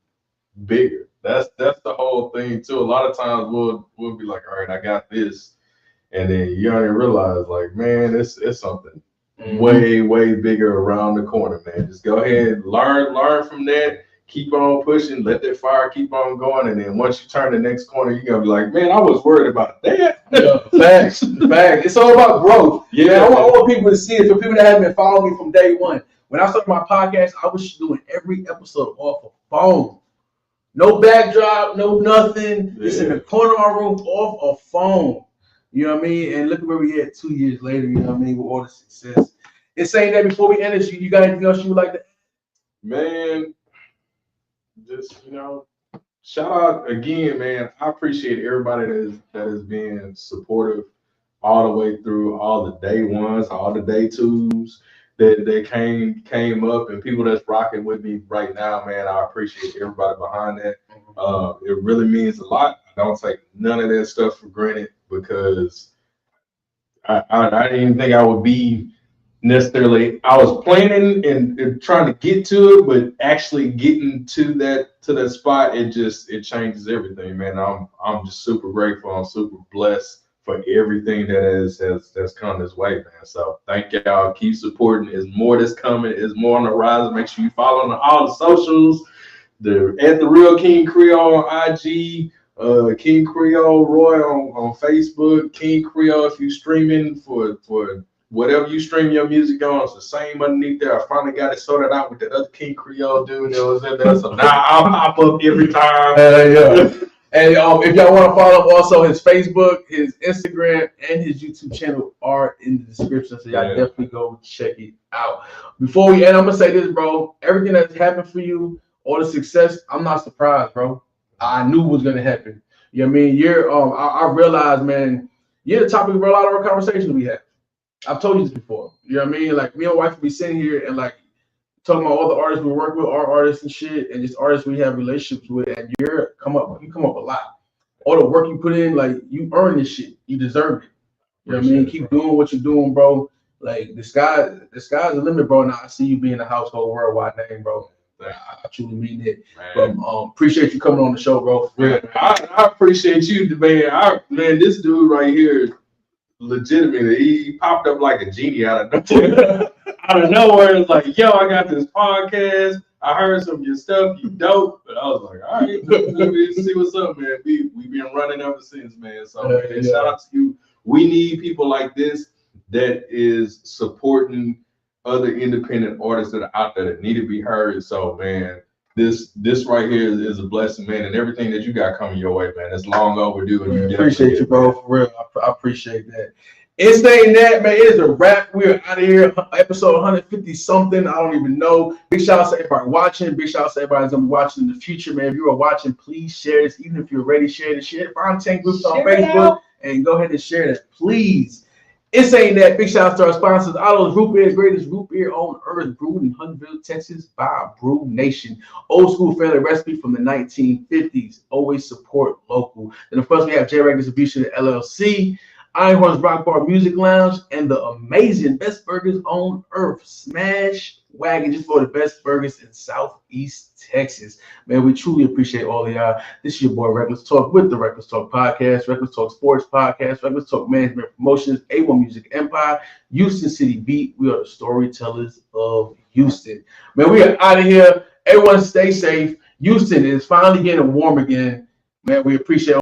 bigger. That's the whole thing too. A lot of times we'll be like, all right, I got this. And then you already realize, like, man, it's something way bigger around the corner, man. Just go ahead, learn from that, keep on pushing, let that fire keep on going, and then once you turn the next corner, you're gonna be like, man, I was worried about that. Yeah, facts. It's all about growth. Yeah, man, I want people to see it. For people that haven't been following me from day one, when I started my podcast, I was doing every episode off a phone. No backdrop, no nothing. Yeah. It's in the corner of my room off a phone. You know what I mean? And look at where we at 2 years later, you know what I mean, with all the success. And saying that before we end this, you got anything else you would like to add? Man, just, you know, shout out again, man. I appreciate everybody that is being supportive all the way through, all the day ones, all the day twos that came up, and people that's rocking with me right now, man. I appreciate everybody behind that. It really means a lot. I don't take none of that stuff for granted, because I didn't even think I would be necessarily. I was planning and trying to get to it, but actually getting to that spot, it changes everything, man. I'm just super grateful. I'm super blessed for everything that's come this way, man. So thank y'all. Keep supporting. There's more that's coming. There's more on the horizon. Make sure you follow on all the socials. At the Real King Creole on IG. King Creole Roy on Facebook, King Creole if you streaming for whatever you stream your music on, it's the same underneath there. I finally got it sorted out with the other King Creole dude that was in there, so now I'll pop up every time. Yeah. And if y'all want to follow him, also his Facebook, his Instagram, and his YouTube channel are in the description, so y'all definitely go check it out. Before we end, I'm gonna say this, bro. Everything that's happened for you, all the success, I'm not surprised, bro. I knew was gonna happen. You know what I mean? You're I realized, man, you're the topic of a lot of our conversations we have. I've told you this before. You know what I mean? Like, me and my wife will be sitting here and like talking about all the artists we work with, our artists and shit, and just artists we have relationships with, and you come up a lot. All the work you put in, like, you earn this shit. You deserve it. You know what I mean? Keep doing what you're doing, bro. Like, the sky's the limit, bro. Now I see you being a household worldwide name, bro. I truly mean it. But, appreciate you coming on the show, bro. Man, I appreciate you, man. Man, this dude right here, legitimately, he popped up like a genie out of nowhere. It's like, yo, I got this podcast. I heard some of your stuff. You dope. But I was like, all right, let me see what's up, man. We've been running ever since, man. So, man, shout out to you. We need people like this that is supporting other independent artists that are out there that need to be heard. So, man, this right here is a blessing, man, and everything that you got coming your way, man. It's long overdue, and you Appreciate you, bro. For real, I appreciate that. In saying that, man, it is a wrap. We're out of here. Episode 150 something. I don't even know. Big shout out to everybody watching. Big shout out to everybody that's gonna be watching in the future, man. If you are watching, please share this. Even if you're already sharing it, share it. Find 10 groups on Facebook and go ahead and share that, please. In saying that, big shout out to our sponsors, Otto's Root Beer, greatest root beer on earth, brewed in Huntsville, Texas by Brew Nation. Old school family recipe from the 1950s. Always support local. And of course, we have J-Rag Distribution LLC, Ironhorn's Rock Bar Music Lounge, and the amazing Best Burgers on Earth, Smash Wagon, just for the best burgers in Southeast Texas. Man, we truly appreciate all of y'all. This is your boy Reckless Talk with the Reckless Talk Podcast, Reckless Talk Sports Podcast, Reckless Talk Management Promotions, A1 Music Empire, Houston City Beat. We are the storytellers of Houston. Man, we are out of here. Everyone stay safe. Houston is finally getting warm again. Man, we appreciate